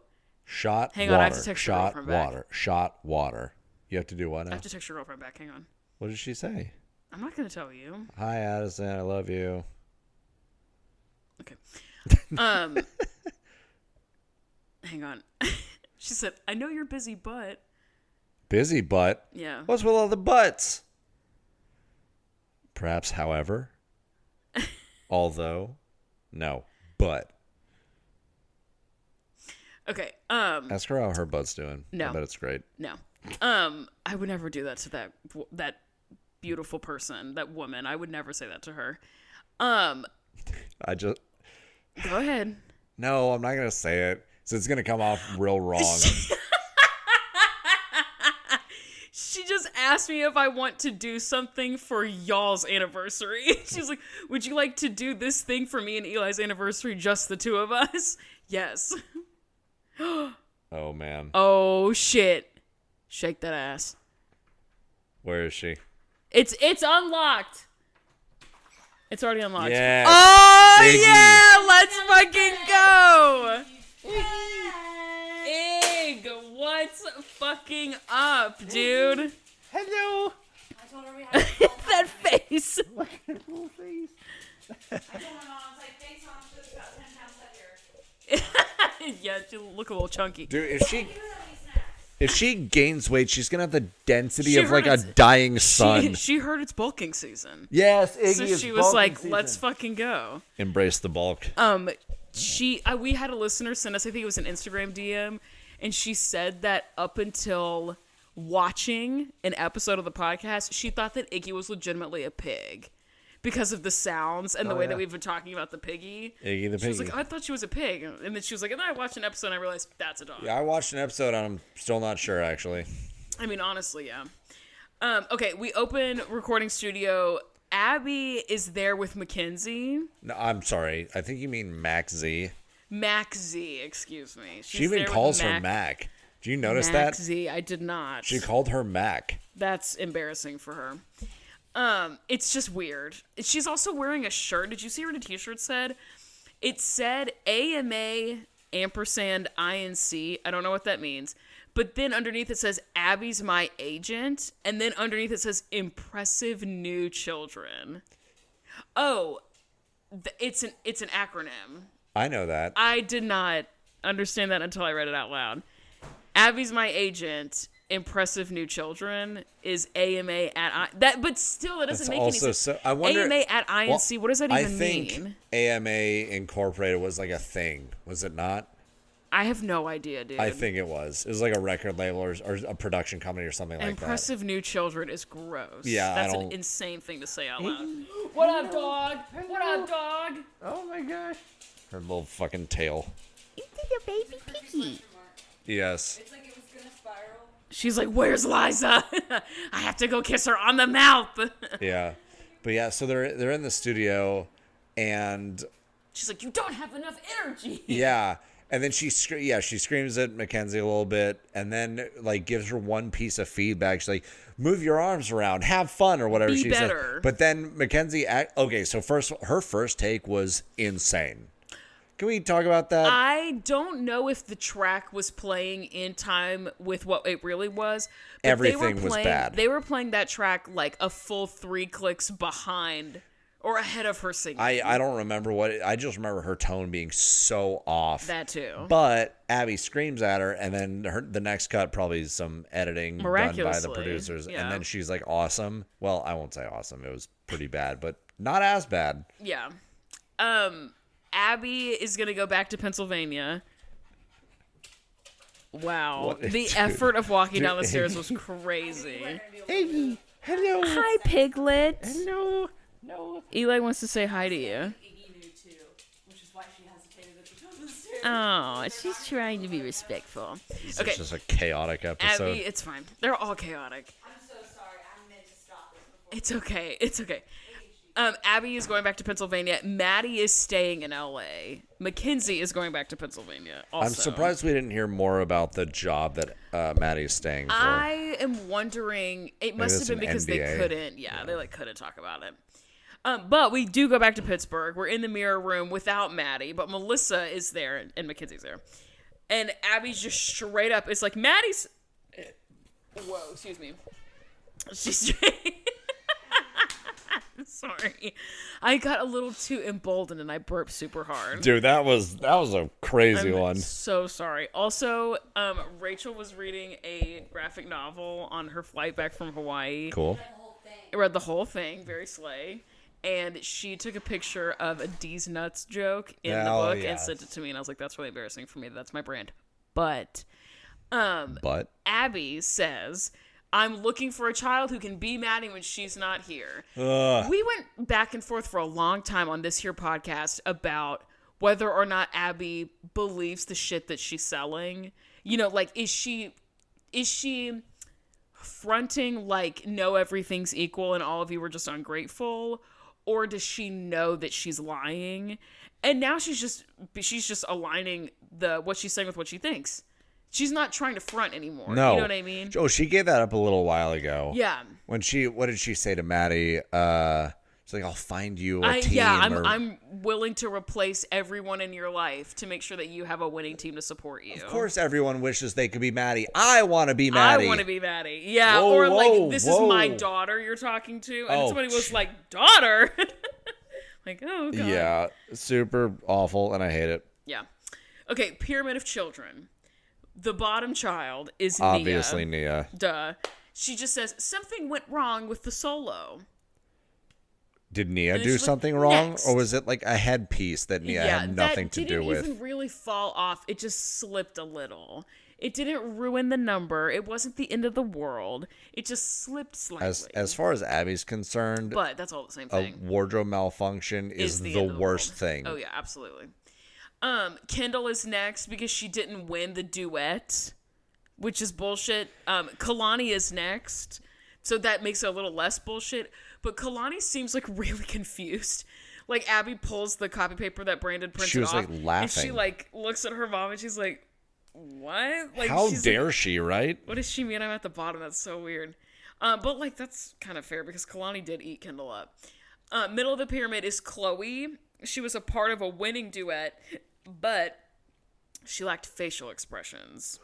Shot hang water. On, I have to text your girlfriend back. Shot water. You have to do what now? I have to text your girlfriend back. Hang on. What did she say? I'm not going to tell you. Hi, Addison. I love you. Okay. Hang on. She said, I know you're busy, but... Busy butt? Yeah. What's with all the butts? Perhaps, however. Although. No. But. Okay. Ask her how her butt's doing. No. I bet it's great. No. I would never do that to that beautiful person, that woman. I would never say that to her. Go ahead. No, I'm not gonna say it. So it's gonna come off real wrong. She just asked me if I want to do something for y'all's anniversary. She's like, would you like to do this thing for me and Eli's anniversary, just the two of us? Yes. Oh, man. Oh, shit. Shake that ass. Where is she? It's unlocked. It's already unlocked. Yeah. Oh, Iggy. yeah. Let's fucking go. Ig, what's fucking up, dude? Hello. I told her we had to That face. Look at her little face. I told my mom, I was like, thanks, Mom, she's about 10 pounds heavier. Yeah, you look a little chunky. Dude, You don't eat snacks. if she gains weight, she's gonna have the density She of like a heard it's- dying sun. She heard it's bulking season. Yes, Iggy So is she was bulking like, season. let's fucking go. Embrace the bulk. We had a listener send us, I think it was an Instagram DM, and she said that up until watching an episode of the podcast, she thought that Iggy was legitimately a pig because of the sounds and the way that we've been talking about the piggy. Iggy the piggy. She was like, I thought she was a pig. And then she was like, and then I watched an episode and I realized that's a dog. Yeah, I watched an episode and I'm still not sure, actually. I mean, honestly, yeah. Okay, we open recording studio. Abby is there with Mackenzie. No, I'm sorry. I think you mean Mac Z. Mac Z, excuse me. She even calls her Mac. Do you notice that? Mac Z, I did not. She called her Mac. That's embarrassing for her. It's just weird. She's also wearing a shirt. Did you see what the t-shirt said? It said AMA ampersand INC. I don't know what that means. But then underneath it says, Abby's my agent. And then underneath it says, impressive new children. Oh, it's an acronym. I know that. I did not understand that until I read it out loud. Abby's my agent. Impressive new children is AMA at that, but still, that doesn't make any sense. So, I wonder, AMA at INC. What does that even mean? I think AMA Incorporated was like a thing. Was it not? I have no idea, dude. I think it was. It was like a record label or a production company or something like that. Impressive new children is gross. Yeah, that's an insane thing to say out loud. What up, dog? What up, dog? Oh my gosh. Her little fucking tail. You did a baby piggy. Yes. It's like it was gonna spiral. She's like, where's Liza? I have to go kiss her on the mouth. Yeah. But yeah, so they're in the studio and she's like, you don't have enough energy. yeah. And then she screams at Mackenzie a little bit and then like gives her one piece of feedback. She's like, move your arms around, have fun or whatever she said. But then Mackenzie, okay, so her first take was insane. Can we talk about that? I don't know if the track was playing in time with what it really was. But Everything was bad. They were playing that track like a full 3 clicks behind or ahead of her singing. I don't remember I just remember her tone being so off. That too. But Abby screams at her, and then the next cut probably is some editing done by the producers. Yeah. And then she's like, awesome. Well, I won't say awesome. It was pretty bad, but not as bad. Yeah. Abby is going to go back to Pennsylvania. Wow. The effort of walking down the stairs was crazy. Hey, hello. Hi, Piglet. Hello. No. Eli wants to say hi to you. Iggy knew too, which is why she hesitated at the top of the stairs. Oh, she's trying to be respectful. It's Okay. just a chaotic episode. Abby, it's fine. They're all chaotic. I'm so sorry. I meant to stop this before. It's okay. It's okay. Abby is going back to Pennsylvania. Maddie is staying in LA. Mackenzie is going back to Pennsylvania. Also. I'm surprised we didn't hear more about the job that Maddie's staying for. I am wondering. It must have been because they NDA. couldn't. Yeah, they couldn't talk about it. But we do go back to Pittsburgh. We're in the mirror room without Maddie, but Melissa is there and Mackenzie's there, and Abby's just straight up. It's like Maddie's. Whoa, excuse me. She's. Sorry, I got a little too emboldened and I burped super hard. Dude, that was a crazy one. So sorry. Also, Rachel was reading a graphic novel on her flight back from Hawaii. Cool. I read the whole thing, very slay. And she took a picture of a D's Nuts joke in the book and yes. sent it to me. And I was like, that's really embarrassing for me. That's my brand. But But Abby says, I'm looking for a child who can be Maddie when she's not here. Ugh. We went back and forth for a long time on this here podcast about whether or not Abby believes the shit that she's selling. You know, like, is she fronting like, no, everything's equal and all of you were just ungrateful? Or does she know that she's lying? And now she's just aligning what she's saying with what she thinks. She's not trying to front anymore. No. You know what I mean? Oh, she gave that up a little while ago. Yeah. What did she say to Maddie? She's like, I'll find you a team. Yeah, I'm willing to replace everyone in your life to make sure that you have a winning team to support you. Of course everyone wishes they could be Maddie. I want to be Maddie. I want to be Maddie. Yeah, Whoa, or like, whoa, this whoa. is my daughter you're talking to. And Oh, somebody was like, daughter? Like, oh, God. Yeah, super awful, and I hate it. Yeah. Okay, Pyramid of Children. The bottom child is Obviously, Nia. Nia. Duh. She just says, something went wrong with the solo. Did Nia And do she's like, something wrong? "Next." Or was it like a headpiece that Nia had nothing to do that with? didn't even really fall off. It just slipped a little. It didn't ruin the number. It wasn't the end of the world. It just slipped slightly. As far as Abby's concerned, but that's all the same a thing. wardrobe malfunction is the worst thing. Oh yeah, absolutely. Kendall is next because she didn't win the duet, which is bullshit. Kalani is next, so that makes it a little less bullshit. But Kalani seems like really confused. Like Abby pulls the copy paper that Brandon printed off. She was like laughing. And she like looks at her mom and she's like, what? Like, how dare she, right? What does she mean I'm at the bottom? That's so weird. But like that's kind of fair because Kalani did eat Kendall up. Middle of the pyramid is Chloe. She was a part of a winning duet, but she lacked facial expressions.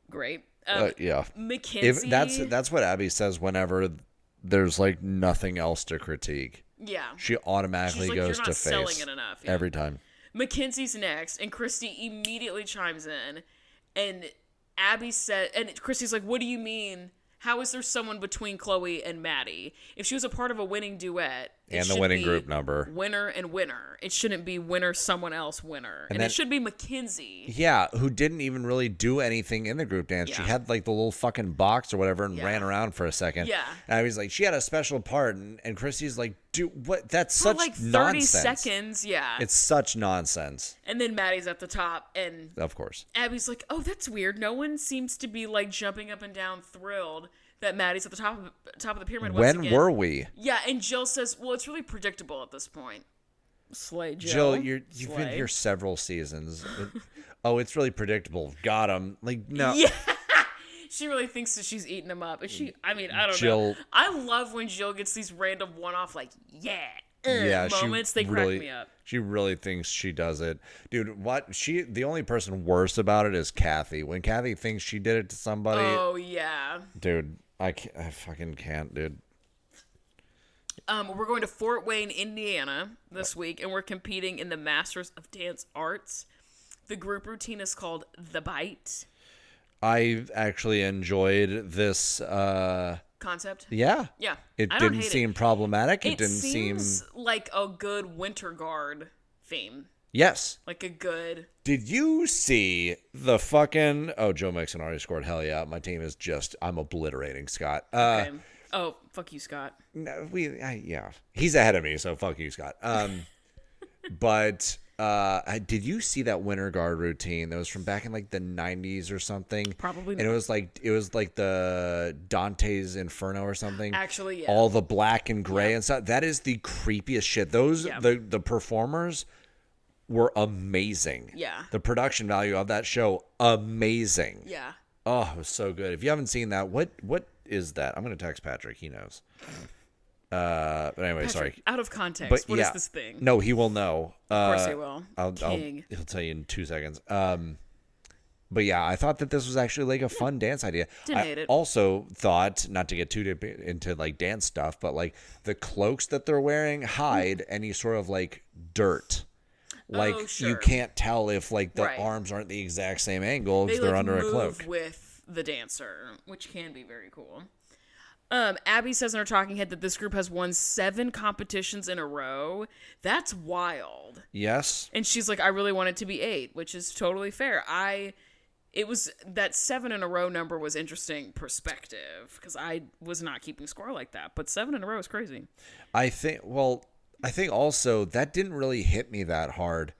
Great. Yeah. Mackenzie. That's what Abby says whenever there's like nothing else to critique. Yeah. She automatically like, goes You're not to face selling it enough. Yeah. every time. Mackenzie's next, and Christy immediately chimes in, and Abby said, and Christy's like, "What do you mean? How is there someone between Chloe and Maddie? If she was a part of a winning duet, and the winning group number, winner and winner, it shouldn't be winner, someone else, winner, and it should be Mackenzie." Yeah, who didn't even really do anything in the group dance. Yeah. She had like the little fucking box or whatever and ran around for a second. Yeah. And I was like, she had a special part, and Christy's like, dude, what? That's For such like 30 nonsense. seconds, yeah. It's such nonsense. And then Maddie's at the top, and Of course. Abby's like, "Oh, that's weird. No one seems to be like jumping up and down, thrilled that Maddie's at the top of the pyramid." Once When again. were we? Yeah, and Jill says, "Well, it's really predictable at this point." Slay, Jill. You've been here several seasons. It's really predictable. Got him. Like, no. Yeah. She really thinks that she's eating him up. And I don't Jill, know. I love when Jill gets these random one-off, like, moments. They crack me up. She really thinks she does it. Dude, the only person worse about it is Kathy. When Kathy thinks she did it to somebody. Oh, yeah. Dude, I fucking can't, dude. We're going to Fort Wayne, Indiana this week, and we're competing in the Masters of Dance Arts. The group routine is called The Bite. I actually enjoyed this concept. Yeah. Yeah. It didn't seem problematic. It didn't seem like a good Winter Guard theme. Yes. Like a good. Did you see the fucking Joe Mixon already scored? Hell yeah. My team is I'm obliterating Scott. Okay. Oh, fuck you, Scott. No, yeah. He's ahead of me, so fuck you, Scott. But did you see that Winter Guard routine that was from back in like the 90s or something? Probably not. And it was like the Dante's Inferno or something. Actually, yeah. All the black and gray and stuff. That is the creepiest shit. The performers were amazing. Yeah. The production value of that show, amazing. Yeah. Oh, it was so good. If you haven't seen that, what is that? I'm gonna text Patrick. He knows. But anyway, Patrick, sorry. Out of context, what is this thing? No, he will know. Of course he will. He'll tell you in 2 seconds. But yeah, I thought that this was actually like a fun dance idea. Didn't hate it. Also thought, not to get too deep into like dance stuff, but like the cloaks that they're wearing hide any sort of like dirt. Like sure. you can't tell if like the Right. arms aren't the exact same angle if They they're under a move cloak. with the dancer, which can be very cool. Abby says in her talking head that this group has won 7 competitions in a row. That's wild. Yes. And she's like, I really want it to be 8, which is totally fair. It was that 7 in a row number was interesting perspective because I was not keeping score like that. But 7 in a row is crazy. I think also that didn't really hit me that hard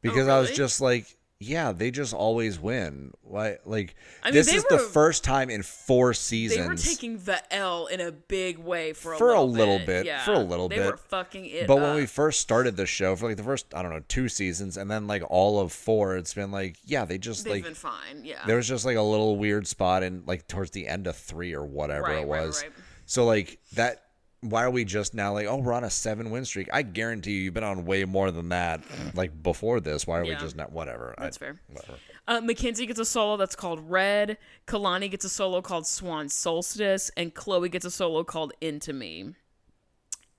because I was really? just like, yeah, they just always win. Like this is the first time in 4 seasons. They were taking the L in a big way for a a little bit. Yeah, For a little bit. They were fucking it But up. when we first started the show, for like the first, 2 seasons, and then like all of 4, it's been like, yeah, they've been fine. Yeah. There was just like a little weird spot in like towards the end of 3 or whatever it was. Right. So like that. Why are we just now like, we're on a 7-win streak? I guarantee you've been on way more than that, like before this. Why are we just not? Whatever. That's fair. Whatever. Mackenzie gets a solo that's called Red. Kalani gets a solo called Swan Solstice, and Chloe gets a solo called Into Me.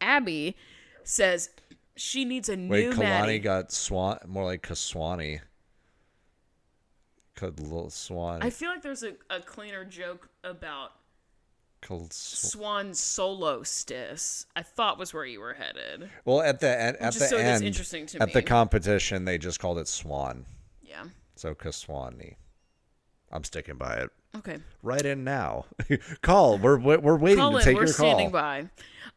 Abby says she needs a new Kalani Maddie. got Swan, more like Kaswani. Little Swan. I feel like there's a cleaner joke about Called Swan Solstice. I thought was where you were headed. Well, at the end, That's interesting to at me. the competition, they just called it Swan. Yeah. So Kaswani. I'm sticking by it. Okay. Right in now. Call. We're waiting Call to in. take We're your call. standing by.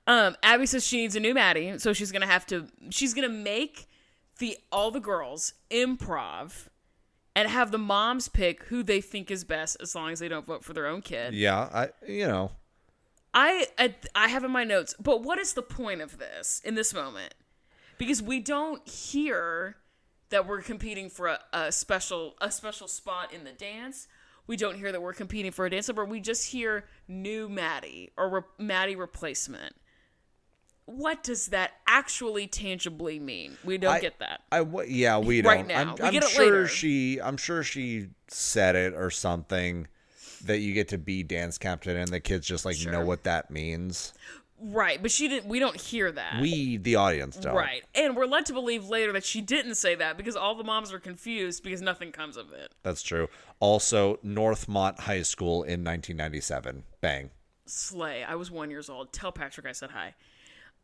Abby says she needs a new Maddie, so she's gonna make all the girls improv and have the moms pick who they think is best, as long as they don't vote for their own kid. Yeah, I have in my notes, but what is the point of this in this moment? Because we don't hear that we're competing for a special spot in the dance. We don't hear that we're competing for a dance number. We just hear new Maddie or Maddie replacement. What does that actually tangibly mean? We don't get that. We don't. Right now. We get it sure later. I'm sure she said it or something that you get to be dance captain and the kids just know what that means. Right, but we don't hear that. We, the audience, don't. Right, and we're led to believe later that she didn't say that because all the moms are confused because nothing comes of it. That's true. Also, Northmont High School in 1997. Bang. Slay. I was 1 year old. Tell Patrick I said hi.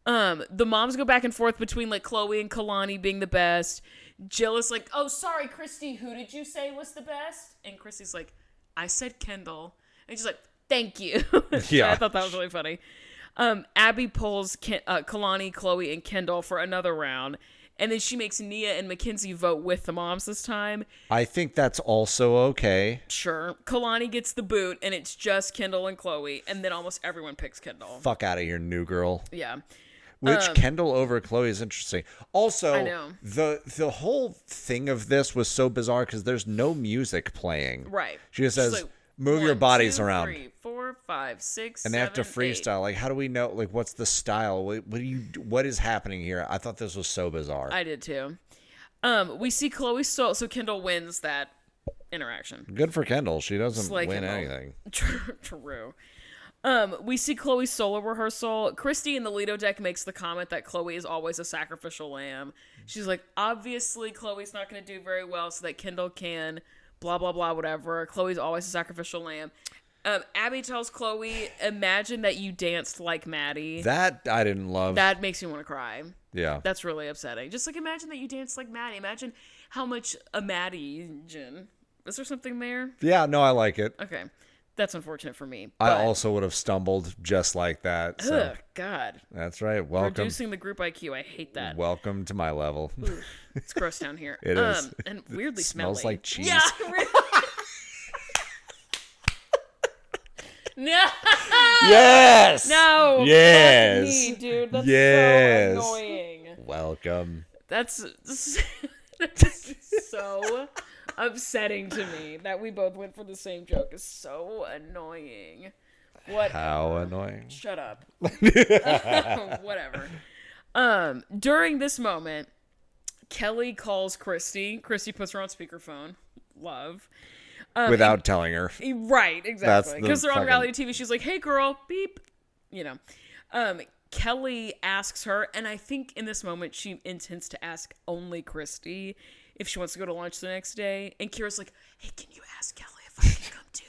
The moms go back and forth between Chloe and Kalani being the best. Jill is like, oh, sorry, Christy, who did you say was the best? And Christy's like, I said Kendall. And she's like, thank you. Yeah. I thought that was really funny. Abby pulls Kalani, Chloe, and Kendall for another round. And then she makes Nia and Mackenzie vote with the moms this time. I think that's also okay. Sure. Kalani gets the boot, and it's just Kendall and Chloe. And then almost everyone picks Kendall. Fuck out of here, new girl. Yeah. Which Kendall over Chloe is interesting. Also, I know. the whole thing of this was so bizarre because there's no music playing. Right. She just She's says, like, move your 1, bodies 2, around. 3, 4, 5, 6, And they have to 7, 8. freestyle. How do we know? What's the style? What is happening here? I thought this was so bizarre. I did too. We see Chloe so Kendall wins that interaction. Good for Kendall. She doesn't Slay win Kendall. anything. True. We see Chloe's solo rehearsal. Christy in the Lido deck makes the comment that Chloe is always a sacrificial lamb. She's like, obviously Chloe's not going to do very well so that Kendall can blah, blah, blah, whatever. Chloe's always a sacrificial lamb. Abby tells Chloe, imagine that you danced like Maddie. That I didn't love. That makes me want to cry. Yeah. That's really upsetting. Just imagine that you danced like Maddie. Imagine how much a Maddie. Is there something there? Yeah, no, I like it. Okay. That's unfortunate for me. I also would have stumbled just like that. So. Ugh, God. That's right. Welcome. Reducing the group IQ. I hate that. Welcome to my level. Ooh, it's gross down here. It is. And weirdly Smells smelly. like cheese. Yeah, really. No. Yes. No. Yes. Fuck me, dude. That's Yes. so annoying. Welcome. That's so upsetting to me that we both went for the same joke. Is so annoying. What? How annoying. Shut up. Whatever. During this moment, Kelly calls Christy. Christy puts her on speakerphone. Love. Without telling her. Right, exactly. Because they're on fucking- reality TV. She's like, hey, girl, beep. Kelly asks her, and I think in this moment she intends to ask only Christy if she wants to go to lunch the next day. And Kira's like, hey, can you ask Kelly if I can come too?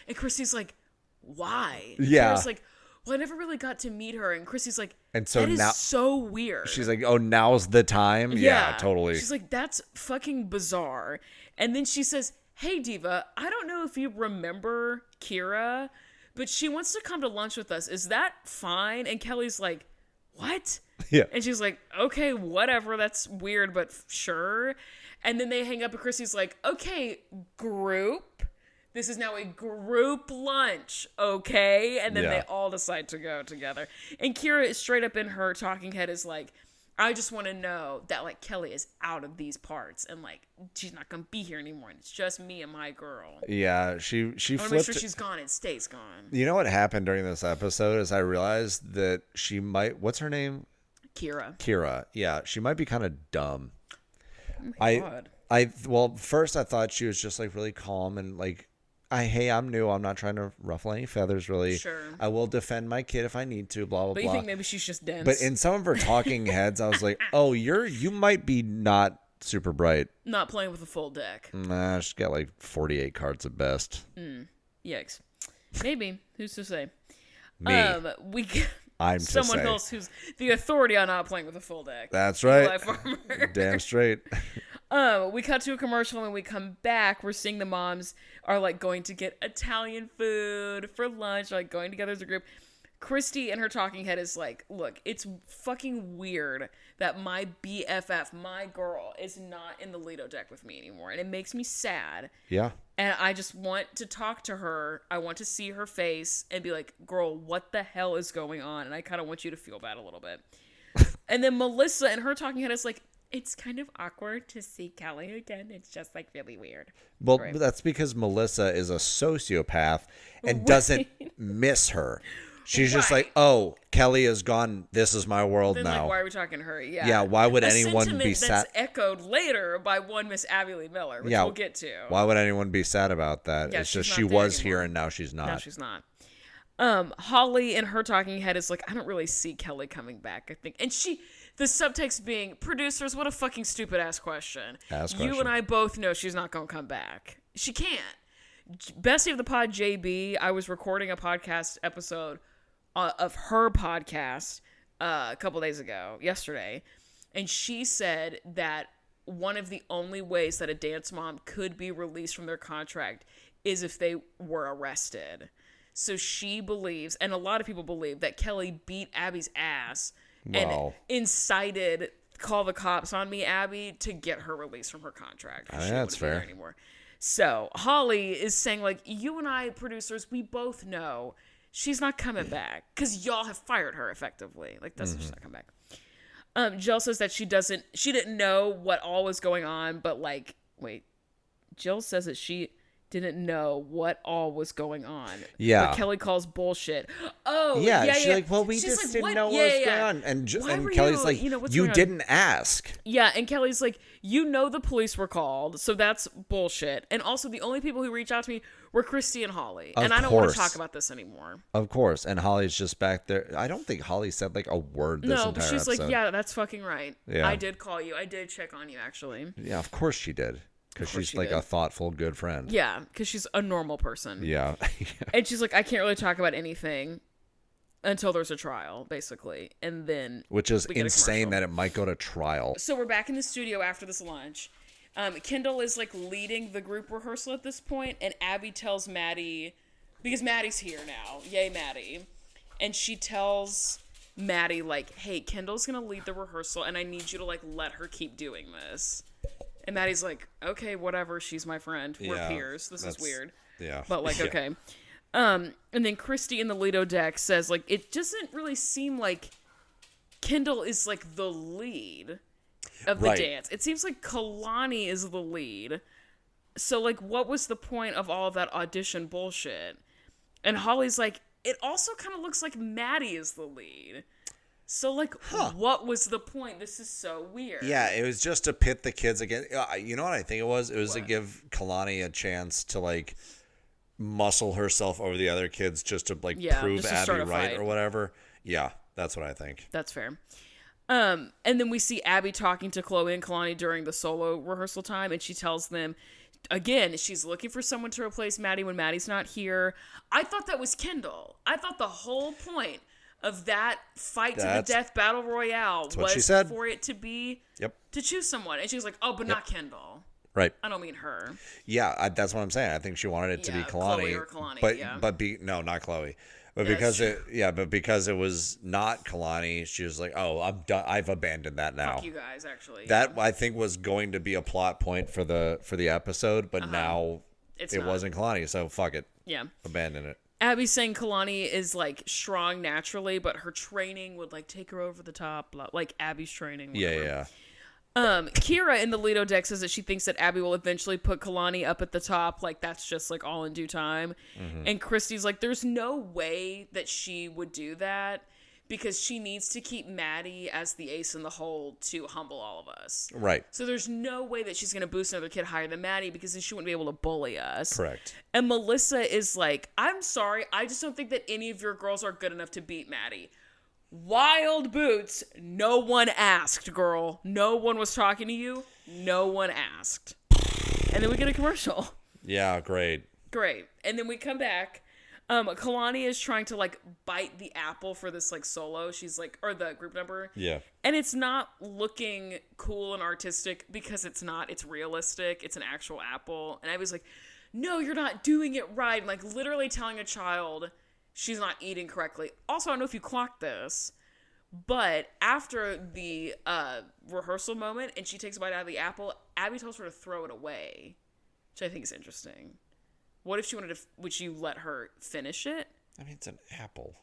And Christy's like, why? And Yeah. Kira's like, well, I never really got to meet her. And Christy's like, And so that is now- so weird. She's like, oh, now's the time? Yeah, totally. She's like, that's fucking bizarre. And then she says, hey, Diva, I don't know if you remember Kira, but she wants to come to lunch with us. Is that fine? And Kelly's like, what? Yeah. And she's like, okay, whatever. That's weird, but sure. And then they hang up and Chrissy's like, okay, group. This is now a group lunch, okay? And then Yeah. they all decide to go together. And Kira is straight up in her talking head is like, I just want to know that, like, Kelly is out of these parts and, like, she's not going to be here anymore. And it's just me and my girl. Yeah, she I want to make flipped. sure she's gone and stays gone. You know what happened during this episode is I realized that she might. What's her name? Kira. Yeah, she might be kind of dumb. Oh my God. Well, first I thought she was just like really calm and like, hey, I'm new. I'm not trying to ruffle any feathers, really. Sure. I will defend my kid if I need to. Blah blah But blah. you think maybe she's just dense? But in some of her talking heads, I was like, oh, you might be not super bright. Not playing with a full deck. Nah, she's got like 48 cards at best. Yikes. Maybe. Who's to say? Me. I'm to someone say. else who's the authority on not playing with a full deck. That's right. Life armor. Damn straight. We cut to a commercial and we come back. We're seeing the moms are like going to get Italian food for lunch, like going together as a group. Christy in her talking head is like, look, it's fucking weird that my BFF, my girl, is not in the Lido deck with me anymore. And it makes me sad. Yeah. And I just want to talk to her. I want to see her face and be like, girl, what the hell is going on? And I kind of want you to feel bad a little bit. And then Melissa in her talking head is like, it's kind of awkward to see Kelly again. It's just like really weird. Well, that's because Melissa is a sociopath and doesn't miss her. She's just like, oh, Kelly is gone. This is my world then, now. Like, why are we talking to her? Yeah. Yeah. Why would anyone be sad? That's echoed later by one Miss Abbyville Miller, which we'll get to. Why would anyone be sad about that? Yeah, it's just she anymore. was here and now she's not. No, she's not. Holly in her talking head is like, I don't really see Kelly coming back, I think. And the subtext being, producers, what a fucking stupid ass question. You and I both know she's not going to come back. She can't. Bestie of the pod, JB, I was recording a podcast episode of her podcast a couple days ago, yesterday, and she said that one of the only ways that a dance mom could be released from their contract is if they were arrested. So she believes, and a lot of people believe, that Kelly beat Abby's ass and incited call the cops on me, Abby, to get her released from her contract. I think that's fair. Anymore. So Holly is saying, like, you and I, producers, we both know she's not coming back because y'all have fired her effectively. Like, that's she's not coming back. Jill says that she didn't know what all was going on, but like, wait, Jill says that she didn't know what all was going on. Yeah. But Kelly calls bullshit. Oh, yeah. She's like, well, we just didn't know what was going on. And Kelly's like, you didn't ask. Yeah, and Kelly's like, you know the police were called, so that's bullshit. And also, the only people who reached out to me were Christy and Holly. And I don't want to talk about this anymore. Of course. And Holly's just back there. I don't think Holly said like a word this entire episode. No, but she's like, yeah, that's fucking right. Yeah. I did call you. I did check on you, actually. Yeah, of course she did. Because she's like a thoughtful, good friend. Yeah, because she's a normal person. Yeah. And she's like, I can't really talk about anything until there's a trial, basically. And then which is insane that it might go to trial. So we're back in the studio after this lunch. Kendall is like leading the group rehearsal at this point, and Abby tells Maddie, because Maddie's here now. Yay, Maddie. And she tells Maddie, like, hey, Kendall's going to lead the rehearsal, and I need you to, like, let her keep doing this. And Maddie's like, okay, whatever. She's my friend. We're peers. This is weird. Yeah. But, like, okay. And then Christy in the Lido deck says, like, it doesn't really seem like Kendall is, like, the lead of the dance. It seems like Kalani is the lead. So, like, what was the point of all of that audition bullshit? And Holly's like, it also kind of looks like Maddie is the lead. So, like, what was the point? This is so weird. Yeah, it was just to pit the kids again. You know what I think it was? It was to give Kalani a chance to, like, muscle herself over the other kids just to, like, prove Abby right or whatever. Yeah, that's what I think. That's fair. And then we see Abby talking to Chloe and Kalani during the solo rehearsal time, and she tells them, again, she's looking for someone to replace Maddie when Maddie's not here. I thought that was Kendall. I thought the whole point of that fight to the death battle royale was for it to be to choose someone. And she was like, oh, but not Kendall. Right. I don't mean her. Yeah, that's what I'm saying. I think she wanted it to be Kalani. Chloe or Kalani, but not Chloe. But because it was not Kalani, she was like, oh, I'm done. I've abandoned that now. Fuck you guys, actually. That I think was going to be a plot point for the episode, but now it wasn't Kalani, so fuck it. Yeah. Abandon it. Abby's saying Kalani is, like, strong naturally, but her training would, like, take her over the top. Like Abby's training. Whatever. Yeah. Kira in the Lido deck says that she thinks that Abby will eventually put Kalani up at the top. Like, that's just, like, all in due time. Mm-hmm. And Christy's like, there's no way that she would do that because she needs to keep Maddie as the ace in the hole to humble all of us. Right. So there's no way that she's going to boost another kid higher than Maddie because then she wouldn't be able to bully us. Correct. And Melissa is like, I'm sorry, I just don't think that any of your girls are good enough to beat Maddie. Wild boots. No one asked, girl. No one was talking to you. No one asked. And then we get a commercial. Yeah, great. And then we come back. Kalani is trying to like bite the apple for this like solo. She's like, or the group number. Yeah. And it's not looking cool and artistic because it's not. It's realistic. It's an actual apple. And I was like, no, you're not doing it right. And like literally telling a child she's not eating correctly. Also, I don't know if you clocked this, but after the rehearsal moment and she takes a bite out of the apple, Abby tells her to throw it away, which I think is interesting. What if she wanted to, would you let her finish it? I mean, it's an apple.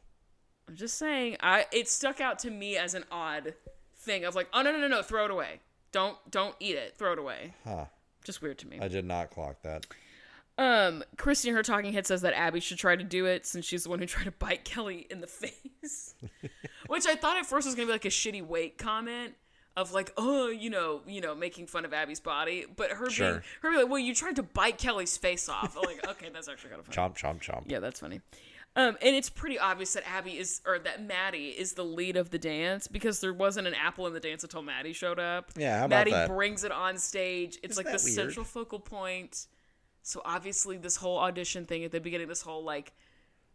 I'm just saying, it stuck out to me as an odd thing of like, oh, no, throw it away. Don't eat it. Throw it away. Huh. Just weird to me. I did not clock that. Christy in her talking head says that Abby should try to do it since she's the one who tried to bite Kelly in the face. Which I thought at first was going to be like a shitty weight comment of like, oh, you know, making fun of Abby's body. But her being like, well, you tried to bite Kelly's face off. I'm like, okay, that's actually kind of funny. Chomp, chomp, chomp. Yeah, that's funny. And it's pretty obvious that that Maddie is the lead of the dance because there wasn't an apple in the dance until Maddie showed up. Yeah, how about Maddie that? brings it on stage. It's Isn't like the that weird? central focal point. So obviously this whole audition thing at the beginning, this whole like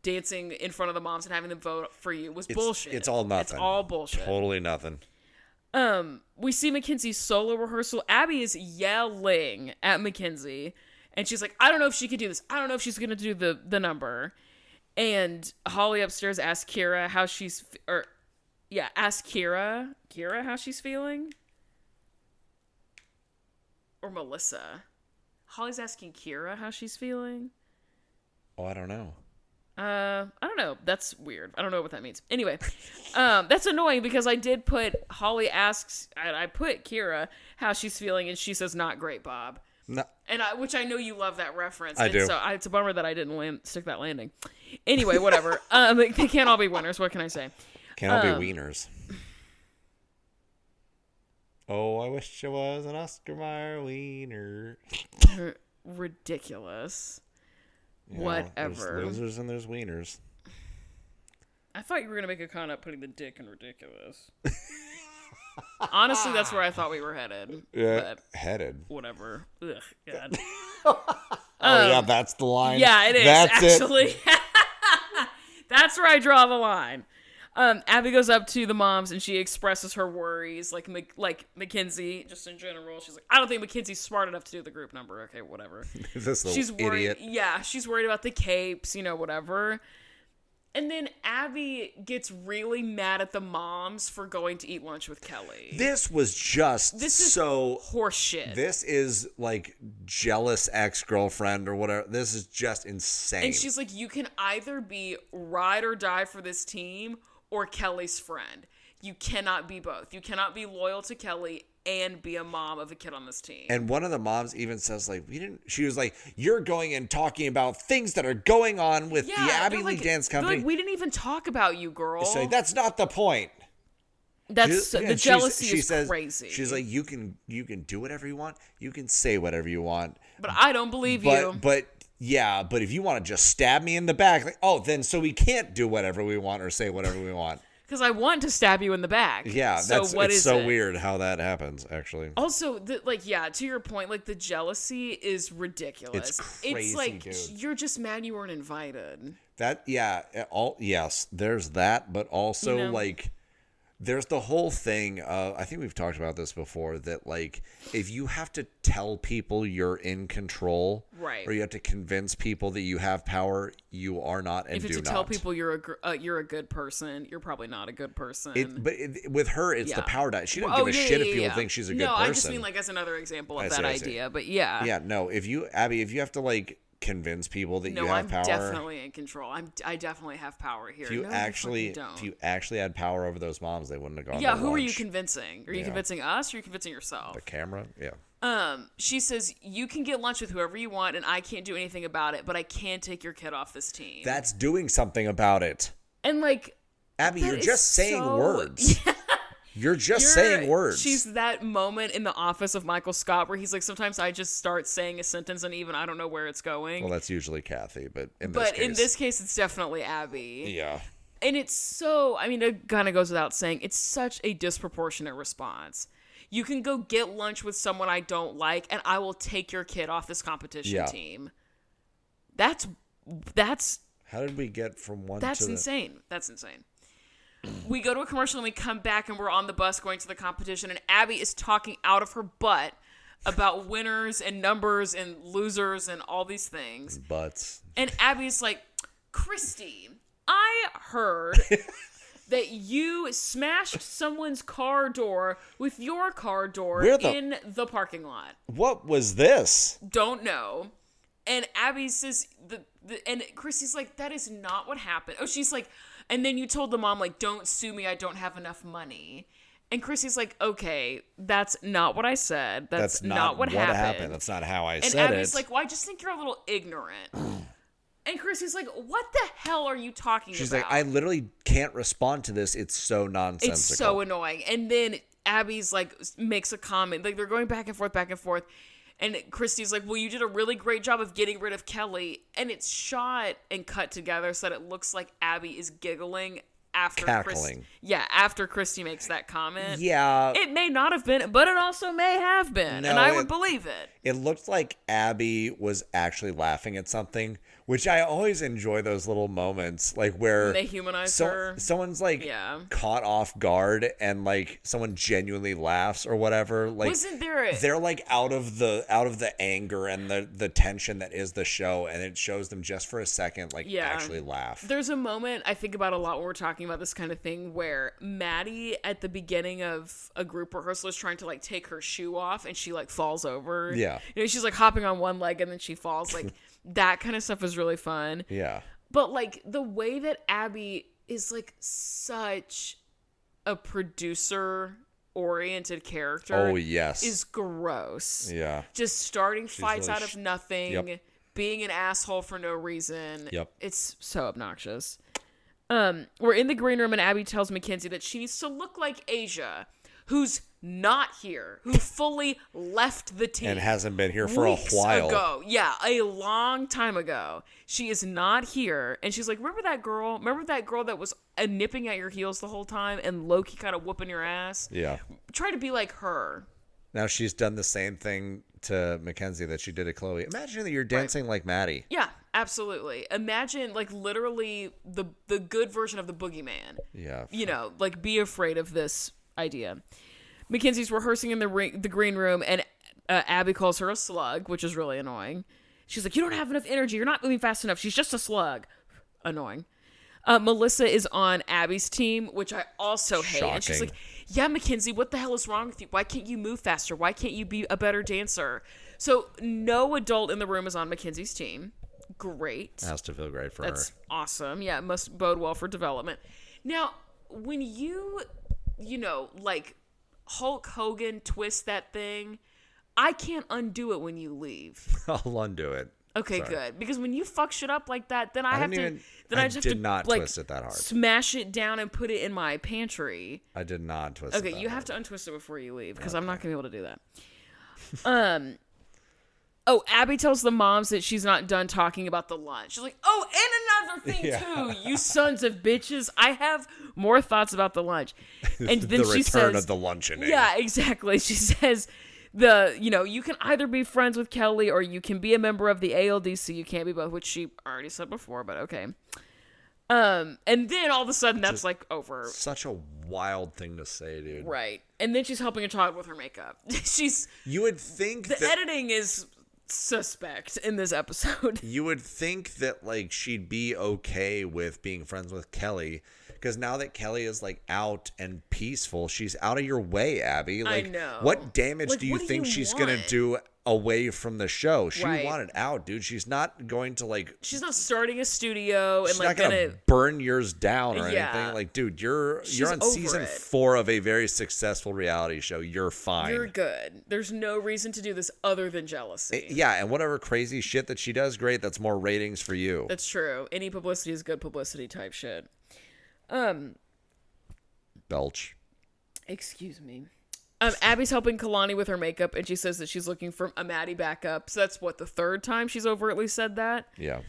dancing in front of the moms and having them vote for you was bullshit. It's all nothing. It's all bullshit. Totally nothing. We see Mackenzie's solo rehearsal. Abby is yelling at Mackenzie, and she's like, I don't know if she could do this. I don't know if she's going to do the number. And Holly upstairs asks Kira how she's, ask Kira how she's feeling. Or Melissa. Holly's asking Kira how she's feeling. Oh, I don't know. I don't know. That's weird. I don't know what that means. Anyway, that's annoying because I did put Holly asks, I put Kira how she's feeling, and she says, not great, Bob. No. And which I know you love that reference. I do. So it's a bummer that I didn't stick that landing. Anyway, whatever. They can't all be winners. What can I say? Can't all be wieners. Oh, I wish I was an Oscar Mayer wiener. Ridiculous. You know, whatever. There's losers and there's wieners. I thought you were going to make a comment up putting the dick in ridiculous. Honestly, that's where I thought we were headed. Yeah, but headed. whatever. Ugh, God. Yeah, that's the line. Yeah, it is, that's actually. That's where I draw the line. Abby goes up to the moms and she expresses her worries, like Mackenzie, just in general. She's like, I don't think Mackenzie's smart enough to do the group number. Okay, whatever. This little She's worried. idiot. Yeah, she's worried about the capes, whatever. And then Abby gets really mad at the moms for going to eat lunch with Kelly. This was just so horseshit. This is like jealous ex-girlfriend or whatever. This is just insane. And she's like, you can either be ride or die for this team or Kelly's friend. You cannot be both. You cannot be loyal to Kelly and be a mom of a kid on this team. And one of the moms even says, like, she was like, you're going and talking about things that are going on with the Abbyville Dance Company. Like, we didn't even talk about you, girl. So that's not the point. The jealousy is crazy. She's like, you can do whatever you want. You can say whatever you want. But I don't believe you. But if you want to just stab me in the back, like, oh, then so we can't do whatever we want or say whatever we want. Because I want to stab you in the back. Yeah, it's so weird how that happens, actually. Also, to your point, like, the jealousy is ridiculous. It's crazy, it's like, dude. You're just mad you weren't invited. Yes, there's that, but also, like, there's the whole thing of, I think we've talked about this before, that, like, if you have to tell people you're in control, right, or you have to convince people that you have power, you are not and do not. If you have to tell people you're a good person, you're probably not a good person. With her, it's the power die. She doesn't give a shit if people think she's a good person. No, I just mean, like, as another example of that idea, but yeah. Yeah, no, Abby, if you have to, like, convince people that you have power. No, I'm definitely in control. I definitely have power here. If you actually had power over those moms, they wouldn't have gone. Yeah, to who lunch. are you convincing? Are you convincing us or are you convincing yourself? The camera, yeah. She says, you can get lunch with whoever you want and I can't do anything about it, but I can take your kid off this team. That's doing something about it. And, like, Abby, you're just saying words. Yeah. You're saying words. She's that moment in the office of Michael Scott where he's like, sometimes I just start saying a sentence and even I don't know where it's going. Well, that's usually Kathy, but in this case, it's definitely Abby. Yeah. And it's so, I mean, it kind of goes without saying, it's such a disproportionate response. You can go get lunch with someone I don't like and I will take your kid off this competition team. That's How did we get from one That's to insane. That's insane. We go to a commercial and we come back and we're on the bus going to the competition and Abby is talking out of her butt about winners and numbers and losers and all these things. Butts. And Abby's like, Christy, I heard that you smashed someone's car door with your car door in the parking lot. What was this? Don't know. And Abby says, and Christy's like, that is not what happened. Oh, she's like, and then you told the mom, like, don't sue me, I don't have enough money. And Christy's like, okay, that's not what I said. That's not what happened. That's not how I said it. And Abby's like, well, I just think you're a little ignorant. And Christy's like, what the hell are you talking about? She's like, I literally can't respond to this. It's so nonsensical. It's so annoying. And then Abby's like, makes a comment. Like, they're going back and forth. And Christy's like, well, you did a really great job of getting rid of Kelly. And it's shot and cut together so that it looks like Abby is giggling after cackling. After Christy makes that comment. Yeah. It may not have been, but it also may have been. No, and I would believe it. It looked like Abby was actually laughing at something, which I always enjoy those little moments, like where when they humanize her. Someone's like caught off guard and like someone genuinely laughs or whatever. Like, wasn't there they're like out of the anger and the tension that is the show, and it shows them just for a second like actually laugh. There's a moment I think about a lot when we're talking about this kind of thing where Maddie at the beginning of a group rehearsal is trying to like take her shoe off and she like falls over. Yeah. You know, she's like hopping on one leg and then she falls. Like that kind of stuff is really fun. Yeah. But like the way that Abby is like such a producer oriented character. Oh, yes. Is gross. Yeah. Just starting fights really out of nothing. Yep. Being an asshole for no reason. Yep. It's so obnoxious. We're in the green room and Abby tells Mackenzie that she needs to look like Asia, who's not here, who fully left the team. And hasn't been here for a while. Ago. Yeah, a long time ago. She is not here. And she's like, remember that girl? Remember that girl that was nipping at your heels the whole time and low-key kind of whooping your ass? Yeah. Try to be like her. Now she's done the same thing to Mackenzie that she did to Chloe. Imagine that you're dancing like Maddie. Yeah, absolutely. Imagine like literally the good version of the boogeyman. Yeah. You know, like be afraid of this idea. Mackenzie's rehearsing in the green room and Abby calls her a slug, which is really annoying. She's like, you don't have enough energy. You're not moving fast enough. She's just a slug. Annoying. Melissa is on Abby's team, which I also hate. Shocking. And she's like, yeah, Mackenzie, what the hell is wrong with you? Why can't you move faster? Why can't you be a better dancer? So no adult in the room is on Mackenzie's team. Great. Has to feel great for That's her. awesome. Yeah, it must bode well for development. Now, when you know, like Hulk Hogan twist that thing, I can't undo it when you leave. I'll undo it. Okay, Sorry. good. Because when you fuck shit up like that, then I just have did to not like twist it that hard. Smash it down and put it in my pantry. I did not twist it. Okay, that you hard. have to untwist it before you leave because I'm not gonna be able to do that. Oh, Abby tells the moms that she's not done talking about the lunch. She's like, oh, and another thing too, you sons of bitches. I have more thoughts about the lunch. And then the she return says, of the luncheon. yeah, exactly. She says, you can either be friends with Kelly or you can be a member of the ALDC. You can't be both, which she already said before, but okay. And then all of a sudden that's like over. Such a wild thing to say, dude. Right. And then she's helping a child with her makeup. You would think the editing is suspect in this episode. You would think that like she'd be okay with being friends with Kelly, because now that Kelly is like out and peaceful, she's out of your way, Abby. Like, I know. What damage Like, do you what do think you she's want? gonna do away from the show? She Right. wanted out, dude. She's not going to like. She's not starting a studio and She's like not gonna burn yours down or Yeah. anything. Like, dude, you're on over season it. 4 of a very successful reality show. You're fine. You're good. There's no reason to do this other than jealousy. Yeah, and whatever crazy shit that she does, great. That's more ratings for you. That's true. Any publicity is good publicity type shit. Belch. Excuse me. Abby's helping Kalani with her makeup, and she says that she's looking for a Maddie backup. So that's the third time she's overtly said that. Yeah.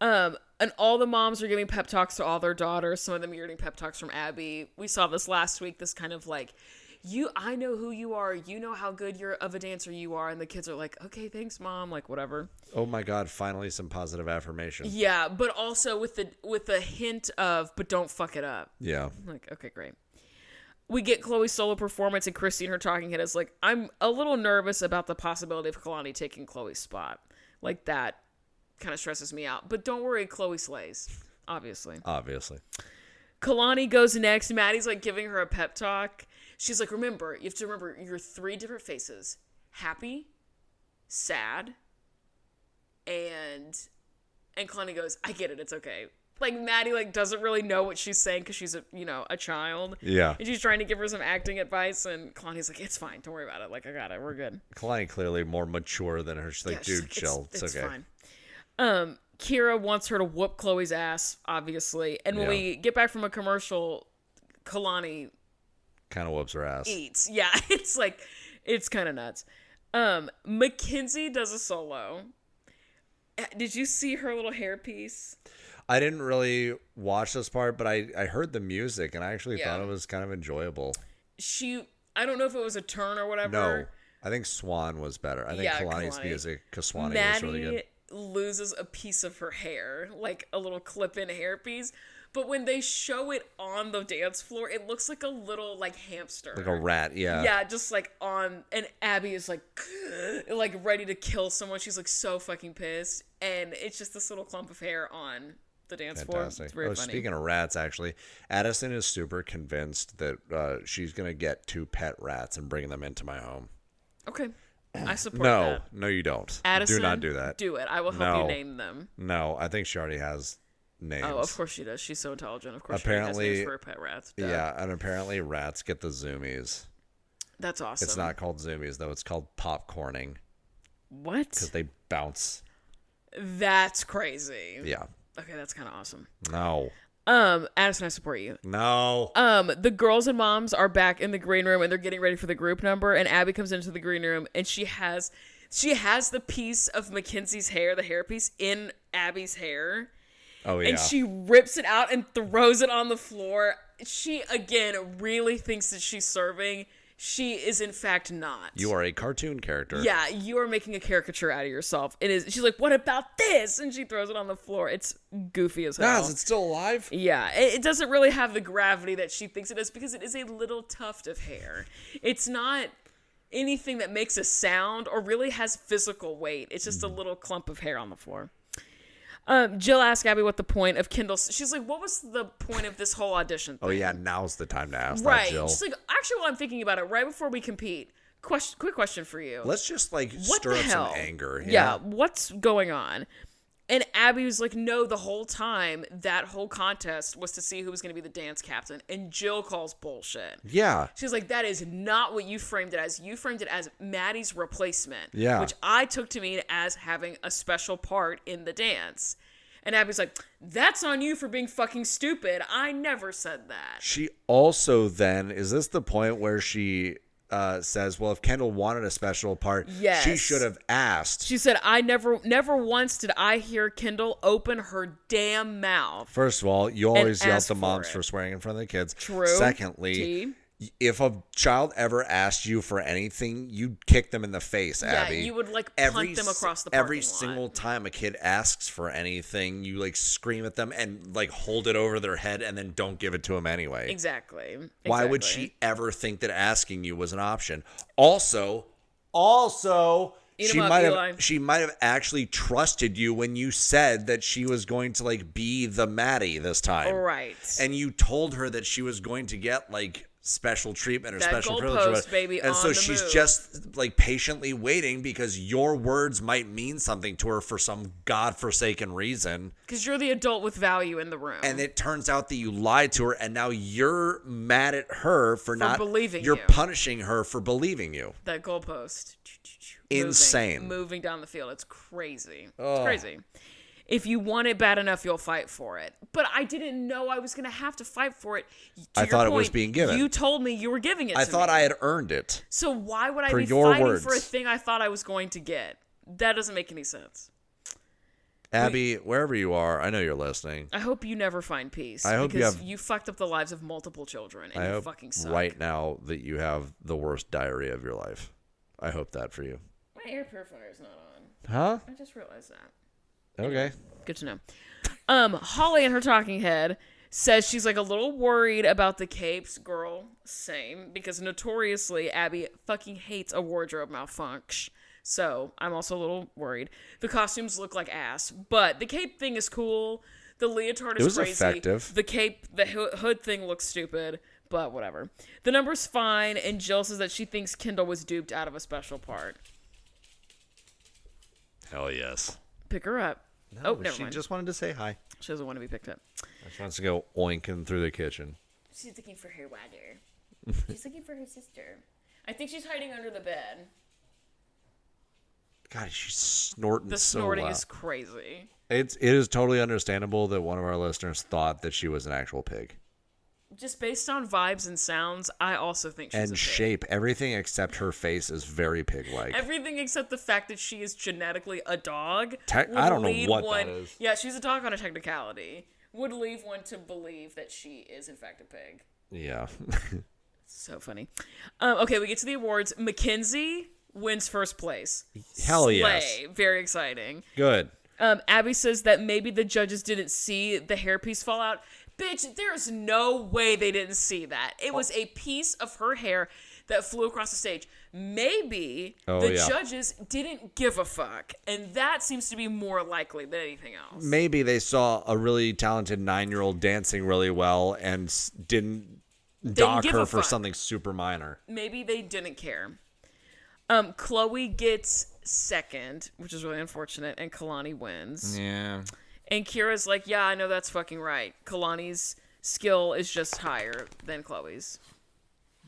And all the moms are giving pep talks to all their daughters. Some of them are getting pep talks from Abby. We saw this last week, this kind of like, I know who you are. You know how good of a dancer you are. And the kids are like, okay, thanks, Mom. Like, whatever. Oh my God, finally some positive affirmation. Yeah, but also with the hint of, but don't fuck it up. Yeah. I'm like, okay, great. We get Chloe's solo performance, and Christine, her talking head, is like, I'm a little nervous about the possibility of Kalani taking Chloe's spot. Like, that kind of stresses me out. But don't worry, Chloe slays. Obviously. Kalani goes next. Maddie's like giving her a pep talk. She's like, you have to remember your 3 different faces. Happy, sad, and Kalani goes, I get it, it's okay. Like, Maddie, like, doesn't really know what she's saying because she's, a child. Yeah. And she's trying to give her some acting advice, and Kalani's like, it's fine. Don't worry about it. Like, I got it. We're good. Kalani clearly more mature than her. She's like, dude, like, chill. It's okay. Fine. Kira wants her to whoop Chloe's ass, obviously. And when we get back from a commercial, Kalani kind of whoops her ass. Eats. Yeah, it's like, it's kind of nuts. Mackenzie does a solo. Did you see her little hairpiece? I didn't really watch this part, but I heard the music, and I actually thought it was kind of enjoyable. I don't know if it was a turn or whatever. No, I think Swan was better. I think Kalani's music, because Swanee was really good. Loses a piece of her hair, like a little clip-in hairpiece. But when they show it on the dance floor, it looks like a little, like, hamster. Like a rat, yeah. Yeah, just, like, on... And Abby is, like ready to kill someone. She's, like, so fucking pissed. And it's just this little clump of hair on the dance floor. It's very funny. Speaking of rats, actually, Addison is super convinced that she's going to get 2 pet rats and bring them into my home. Okay. I support that. No, you don't. Addison, do not do that. Do it. I will help you name them. No, I think she already has names. Oh, of course she does. She's so intelligent. Of course apparently, she has names for her pet rats. Duh. Yeah, and apparently rats get the zoomies. That's awesome. It's not called zoomies, though. It's called popcorning. What? Because they bounce. That's crazy. Yeah. Okay, that's kind of awesome. No. Addison, I support you. No. The girls and moms are back in the green room, and they're getting ready for the group number, and Abby comes into the green room, and she has the piece of Mackenzie's hair, the hairpiece, in Abby's hair. Oh, yeah. And she rips it out and throws it on the floor. She, again, really thinks that she's serving. She is, in fact, not. You are a cartoon character. Yeah, you are making a caricature out of yourself. It is. She's like, what about this? And she throws it on the floor. It's goofy as hell. Is it still alive? Yeah, it doesn't really have the gravity that she thinks it is because it is a little tuft of hair. It's not anything that makes a sound or really has physical weight. It's just a little clump of hair on the floor. Jill asked Abby what the point of Kendall's... She's like, what was the point of this whole audition thing? Oh, yeah, now's the time to ask right. that, Jill. She's like, actually, while I'm thinking about it, right before we compete, quick question for you. Let's just, like, stir up some anger. Yeah, what's going on? And Abby was like, no, the whole time, that whole contest was to see who was going to be the dance captain. And Jill calls bullshit. Yeah. She's like, that is not what you framed it as. You framed it as Maddie's replacement. Yeah. Which I took to mean as having a special part in the dance. And Abby's like, that's on you for being fucking stupid. I never said that. She also then, is this the point where she... says, well, if Kendall wanted a special part, yes, she should have asked. She said, I never once did I hear Kendall open her damn mouth. First of all, you always yell at the moms for swearing in front of the kids. True. Secondly, if a child ever asked you for anything, you'd kick them in the face, Abby. Yeah, you would like punt them across the parking Every lot. single time a kid asks for anything, you like scream at them and like hold it over their head and then don't give it to them anyway. Exactly. Why would she ever think that asking you was an option? Also, she might have actually trusted you when you said that she was going to like be the Maddie this time. Right. And you told her that she was going to get like special treatment or special privilege, baby, and so she's move. just like patiently waiting because your words might mean something to her for some godforsaken reason. Because you're the adult with value in the room, and it turns out that you lied to her, and now you're mad at her for not believing You're you. punishing her for believing you. That goalpost, insane, moving down the field. It's crazy. It's crazy. If you want it bad enough, you'll fight for it. But I didn't know I was going to have to fight for it. I thought it was being given. You told me you were giving it to me. I thought I had earned it. So why would I be your fighting words. for a thing I thought I was going to get? That doesn't make any sense. Abby, wherever you are, I know you're listening. I hope you never find peace. I hope because you fucked up the lives of multiple children, and I you hope fucking suck. right now that you have the worst diarrhea of your life. I hope that for you. My air purifier is not on. Huh? I just realized that. Okay. Good to know. Holly in her talking head says she's like a little worried about the capes. Girl, same. Because notoriously, Abby fucking hates a wardrobe malfunction. So I'm also a little worried. The costumes look like ass, but the cape thing is cool. The leotard is crazy. Effective. The cape, the hood thing looks stupid, but whatever. The number's fine, and Jill says that she thinks Kendall was duped out of a special part. Hell yes. Pick her up. No, never she mind. just wanted to say hi. She doesn't want to be picked up. She wants to go oinking through the kitchen. She's looking for her water. She's looking for her sister. I think she's hiding under the bed. God, she's snorting The so snorting loud. is crazy. It is totally understandable that one of our listeners thought that she was an actual pig. Just based on vibes and sounds, I also think she's a And pig. shape, everything except her face is very pig-like. Everything except the fact that she is genetically a dog. I don't know lead what one, that is. Yeah, she's a dog on a technicality. Would leave one to believe that she is in fact a pig. Yeah. So funny. Okay, we get to the awards. Mackenzie wins first place. Hell yes. Slay. Very exciting. Good. Abby says that maybe the judges didn't see the hairpiece fall out. Bitch, there's no way they didn't see that. It was a piece of her hair that flew across the stage. Maybe judges didn't give a fuck. And that seems to be more likely than anything else. Maybe they saw a really talented 9-year-old dancing really well and didn't dock give her a for fuck. something super minor. Maybe they didn't care. Chloe gets second, which is really unfortunate, and Kalani wins. Yeah. And Kira's like, yeah, I know that's fucking right. Kalani's skill is just higher than Chloe's.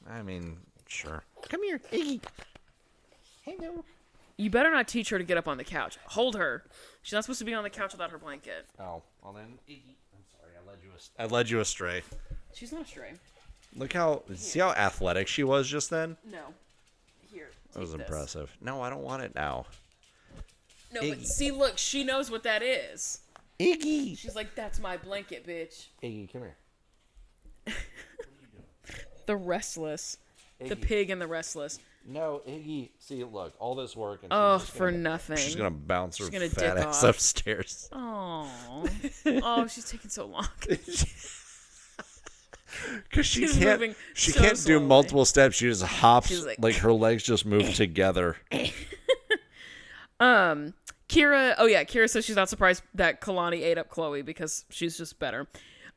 I mean, sure. Come here, Iggy. Hello. You better not teach her to get up on the couch. Hold her. She's not supposed to be on the couch without her blanket. Oh, well then, Iggy. I'm sorry, I led you astray. She's not stray. Look see how athletic she was just then? No. Here. That was impressive. No, I don't want it now. No, Iggy. but see, look, she knows what that is. Iggy. She's like, that's my blanket, bitch. Iggy, come here. The Restless. The Iggy. pig and the Restless. No, Iggy. See, look, all this work. And Oh, she's just for gonna- nothing. She's going to bounce her gonna fat dip ass off. upstairs. Oh. Oh, she's taking so long. Because she She's can't, moving she so can't do slowly. multiple steps. She just hops, She's like her legs just move together. Kira says she's not surprised that Kalani ate up Chloe because she's just better.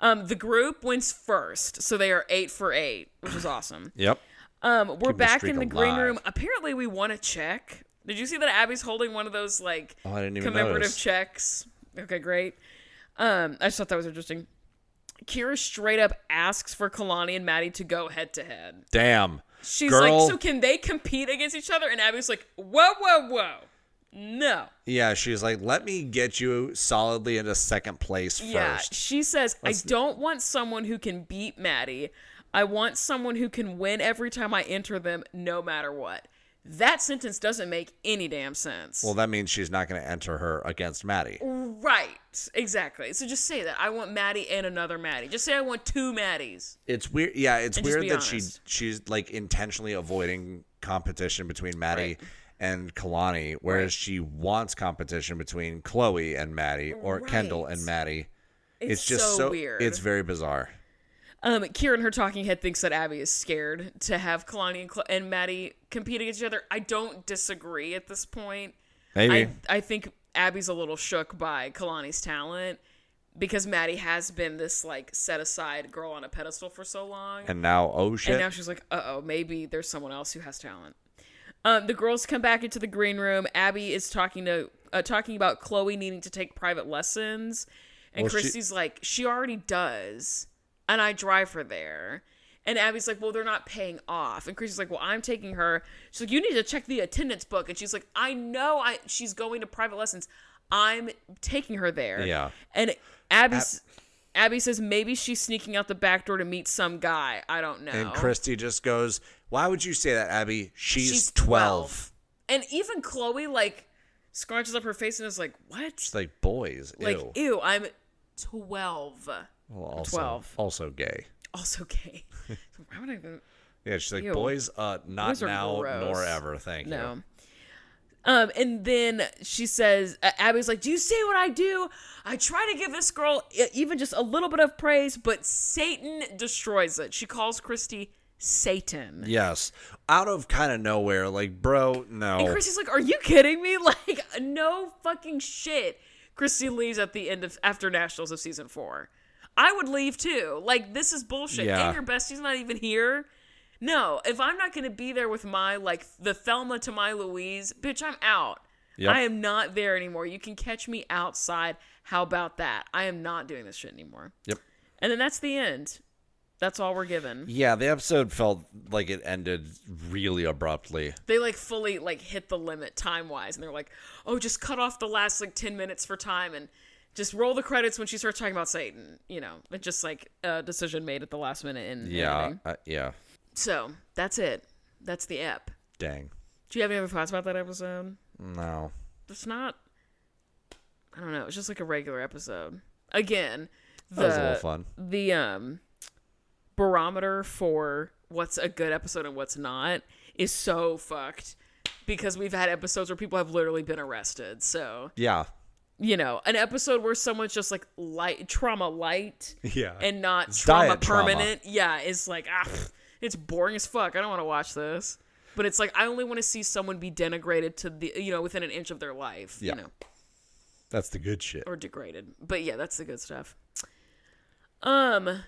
The group wins first, so they are 8 for 8, which is awesome. Yep. We're Keep the back streak in the green alive. room. Apparently, we won a check. Did you see that Abby's holding one of those like Oh, I didn't even commemorative notice. checks? Okay, great. I just thought that was interesting. Kira straight up asks for Kalani and Maddie to go head to head. Damn. She's Girl. like, so can they compete against each other? And Abby's like, whoa. No. Yeah, she's like, let me get you solidly into second place first. Yeah, she says, I don't want someone who can beat Maddie. I want someone who can win every time I enter them, no matter what. That sentence doesn't make any damn sense. Well, that means she's not going to enter her against Maddie. Right, exactly. So just say that. I want Maddie and another Maddie. Just say I want 2 Maddies. It's weird. Yeah, it's And just weird be that honest. she's like intentionally avoiding competition between Maddie Right. and Kalani, whereas Right. she wants competition between Chloe and Maddie or Right. Kendall and Maddie. It's just so weird. It's very bizarre. Kieran, her talking head, thinks that Abby is scared to have Kalani and Maddie compete against each other. I don't disagree at this point. Maybe. I think Abby's a little shook by Kalani's talent because Maddie has been this like set aside girl on a pedestal for so long. And now, oh shit. And now she's like, maybe there's someone else who has talent. The girls come back into the green room. Abby is talking about Chloe needing to take private lessons. And Well, Christy's like, she already does. And I drive her there. And Abby's like, well, they're not paying off. And Christy's like, well, I'm taking her. She's like, you need to check the attendance book. And she's like, I know she's going to private lessons. I'm taking her there. Yeah. And Abby says maybe she's sneaking out the back door to meet some guy. I don't know. And Christy just goes, why would you say that, Abby? She's 12. And even Chloe, like, scrunches up her face and is like, what? It's like, boys. Like, Ew. ew, I'm 12. Well, also, 12. Also gay. Also gay. Why would I go? Yeah, she's like, Ew. boys, not Boys are now gross. nor ever. Thank you. No. And then she says, Abby's like, do you see what I do? I try to give this girl even just a little bit of praise, but Satan destroys it. She calls Christy Satan. Yes. Out of kind of nowhere. Like, bro, no. And Christy's like, are you kidding me? Like, no fucking shit. Christy leaves at the end of, after Nationals of season 4. I would leave too. Like, this is bullshit. Yeah. And your bestie's not even here. No, if I'm not going to be there with my, like, the Thelma to my Louise, bitch, I'm out. Yep. I am not there anymore. You can catch me outside. How about that? I am not doing this shit anymore. Yep. And then that's the end. That's all we're given. Yeah, the episode felt like it ended really abruptly. They, like, fully, like, hit the limit time-wise. And they're like, oh, just cut off the last, like, 10 minutes for time and just roll the credits when she starts talking about Satan. You know, it's just, like, a decision made at the last minute in editing. Yeah. So, that's it. That's the ep. Dang. Do you have any other thoughts about that episode? No. It's not, I don't know, it's just like a regular episode. Again, That was a little fun. The barometer for what's a good episode and what's not is so fucked because we've had episodes where people have literally been arrested. So, Yeah. you know, an episode where someone's just like trauma light Yeah. and not It's trauma diet trauma. permanent. Yeah, it's like, it's boring as fuck. I don't want to watch this. But it's like, I only want to see someone be denigrated to the, you know, within an inch of their life. Yeah. You know. That's the good shit. Or degraded. But yeah, that's the good stuff.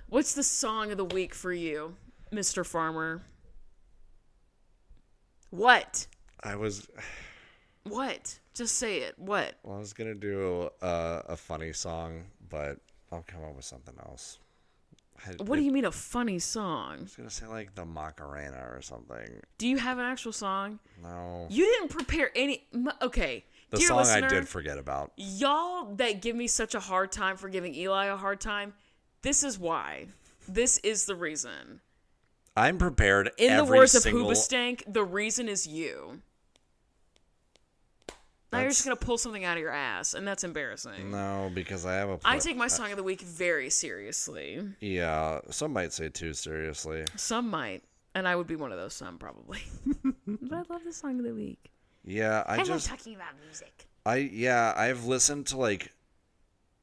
What's the song of the week for you, Mr. Farmer? What? What? Just say it. What? Well, I was going to do a funny song, but I'll come up with something else. What do you mean a funny song? I was going to say like the Macarena or something. Do you have an actual song? No. You didn't prepare any. Okay. The Dear song listener, I did forget about. Y'all that give me such a hard time for giving Eli a hard time, this is why. This is the reason. I'm prepared. In the words of Hoobastank, the reason is you. Now you're just going to pull something out of your ass, and that's embarrassing. No, because I have I take my song of the week very seriously. Yeah, some might say too seriously. Some might, and I would be one of those some probably. But I love the song of the week. Yeah, I love talking about music. I've listened to like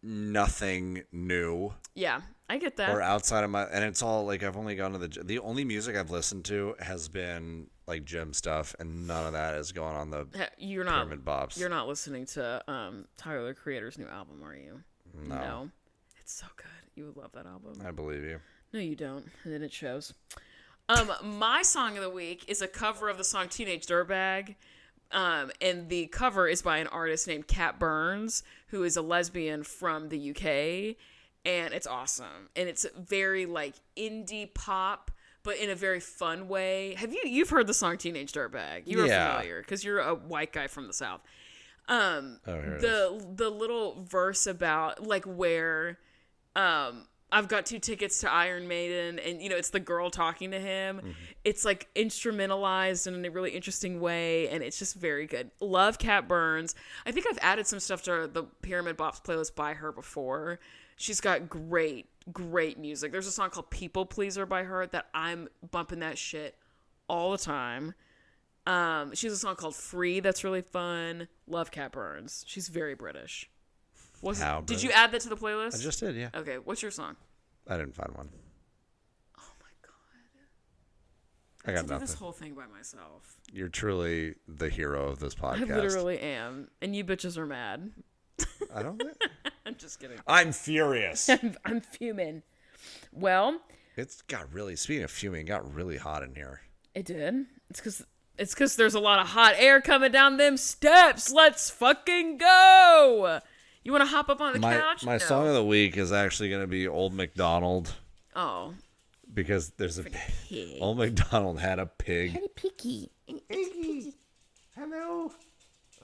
nothing new. Yeah, I get that. Or outside of my, and it's all like I've only gone to the only music I've listened to has been like gym stuff, and none of that is going on the Pyramid Bops. You're not listening to Tyler the Creator's new album, are you? No. It's so good. You would love that album. I believe you. No, you don't, and then it shows. My song of the week is a cover of the song Teenage Dirtbag. And the cover is by an artist named Kat Burns, who is a lesbian from the UK, and it's awesome. And it's very like indie pop, but in a very fun way. You've heard the song Teenage Dirtbag? You are familiar because you're a white guy from the South. The little verse about like where I've got 2 tickets to Iron Maiden, and you know it's the girl talking to him. Mm-hmm. It's like instrumentalized in a really interesting way, and it's just very good. Love Kat Burns. I think I've added some stuff to the Pyramid Bops playlist by her before. She's got great music. There's a song called People Pleaser by her that I'm bumping that shit all the time. She has a song called Free that's really fun. Love Kat Burns. She's very British. Did you add that to the playlist? I just did, yeah. Okay, what's your song? I didn't find one. Oh my god. I got do nothing. this whole thing by myself. You're truly the hero of this podcast. I literally am. And you bitches are mad. I don't think. I'm just kidding. I'm furious. I'm fuming. Well, speaking of fuming, it got really hot in here. It did. It's because there's a lot of hot air coming down them steps. Let's fucking go. You want to hop up on the couch? My song of the week is actually going to be Old MacDonald. Oh. Because there's a pig. Old MacDonald had a pig. Had a piggy. Hello.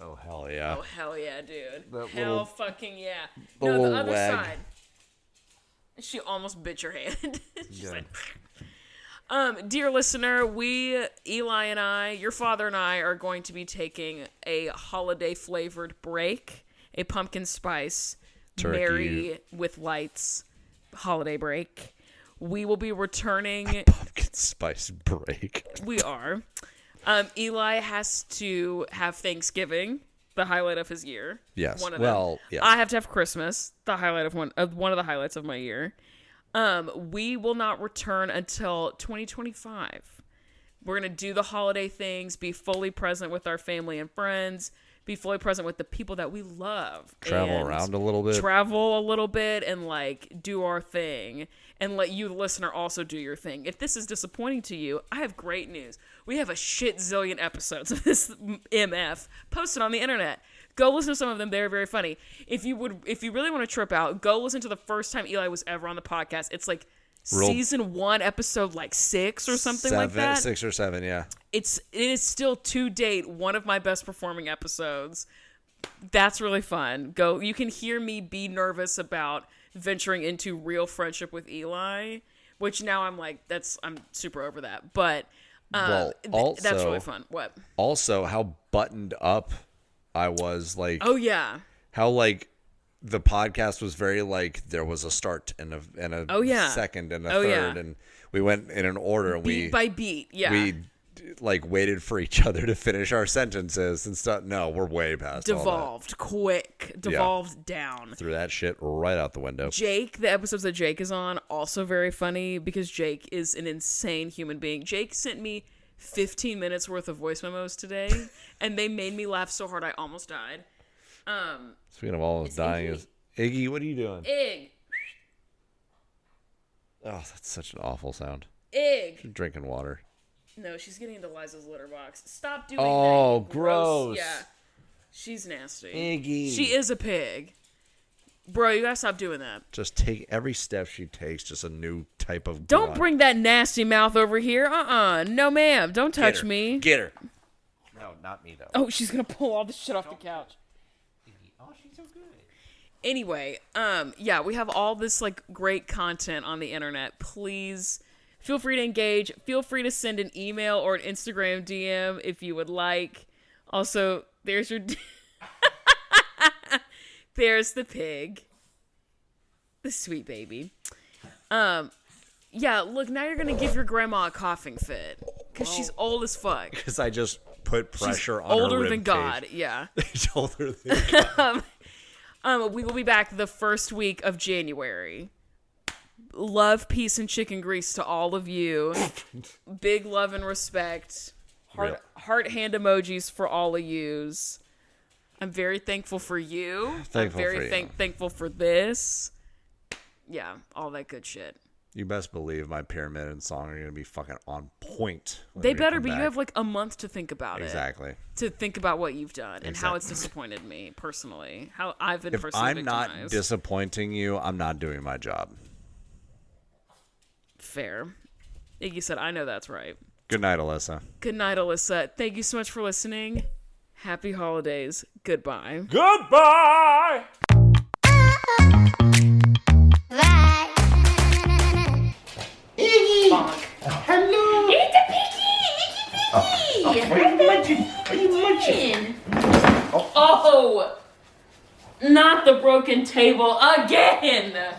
Oh, hell yeah. Oh, hell yeah, dude. That hell little- fucking yeah. the No, the little other wag. side. She almost bit your hand. She's Yeah. like... Dear listener, Eli and I, your father and I, are going to be taking a holiday-flavored break, a pumpkin spice, Turkey. Merry with Lights holiday break. We will be returning. Pumpkin spice break. We are. Eli has to have Thanksgiving, the highlight of his year. Yes. One of Well, them. yes. I have to have Christmas, the highlight of one of the highlights of my year. We will not return until 2025. We're going to do the holiday things, be fully present with our family and friends, be fully present with the people that we love. Travel around a little bit. Travel a little bit and, like, do our thing. And let you, the listener, also do your thing. If this is disappointing to you, I have great news. We have a shit zillion episodes of this MF posted on the internet. Go listen to some of them. They're very funny. If you really want to trip out, go listen to the first time Eli was ever on the podcast. It's like season 1, episode like 6 or something like that. 6 or 7, yeah. It is still to date one of my best performing episodes. That's really fun. Go. You can hear me be nervous about venturing into real friendship with Eli, which now I'm like, I'm super over that. But Well, also, that's really fun. What? Also, how buttoned up I was, like. Oh yeah. How like the podcast was very like there was a start and a second and a third, and we went in an order and beat by beat. Yeah. We like waited for each other to finish our sentences and stuff. No, we're way past devolved quick. Devolved down. Threw that shit right out the window. Jake, the episodes that Jake is on, also very funny because Jake is an insane human being. Jake sent me 15 minutes worth of voice memos today, and they made me laugh so hard I almost died. Speaking of almost dying, is Iggy, what are you doing? Ig. Oh, that's such an awful sound. Ig. She's drinking water. No, she's getting into Liza's litter box. Stop doing that. Oh, gross. Yeah. She's nasty. Iggy. She is a pig. Bro, you gotta stop doing that. Just take every step she takes, just a new type of Don't grunt. bring that nasty mouth over here. No, ma'am. Don't touch me. Get her. No, not me, though. Oh, she's gonna pull all the shit off the couch. Oh, she's so good. Anyway, yeah, we have all this, like, great content on the internet. Please feel free to engage. Feel free to send an email or an Instagram DM if you would like. Also, there's your... There's the pig. The sweet baby. Yeah, look, now you're going to give your grandma a coughing fit. Because she's old as fuck. Because I just put pressure on older her rib than cage. God, yeah. She's older than God. We will be back the first week of January. Love, peace, and chicken grease to all of you. Big love and respect. Heart hand emojis for all of yous. I'm very thankful for you. Thankful I'm very for you. thankful for this. Yeah, all that good shit. You best believe my pyramid and song are going to be fucking on point. They better be. You have like a month to think about exactly. To think about what you've done and how it's disappointed me personally. How I've been personally I'm victimized. not disappointing you, I'm not doing my job. Fair. Iggy said, I know that's right. Good night, Alyssa. Good night, Alyssa. Thank you so much for listening. Happy holidays. Goodbye. Goodbye! Bye. Bonk. Hello. It's a piggy! Mickey Piggy! What are you munching? What are you munching? Oh! Not the broken table again!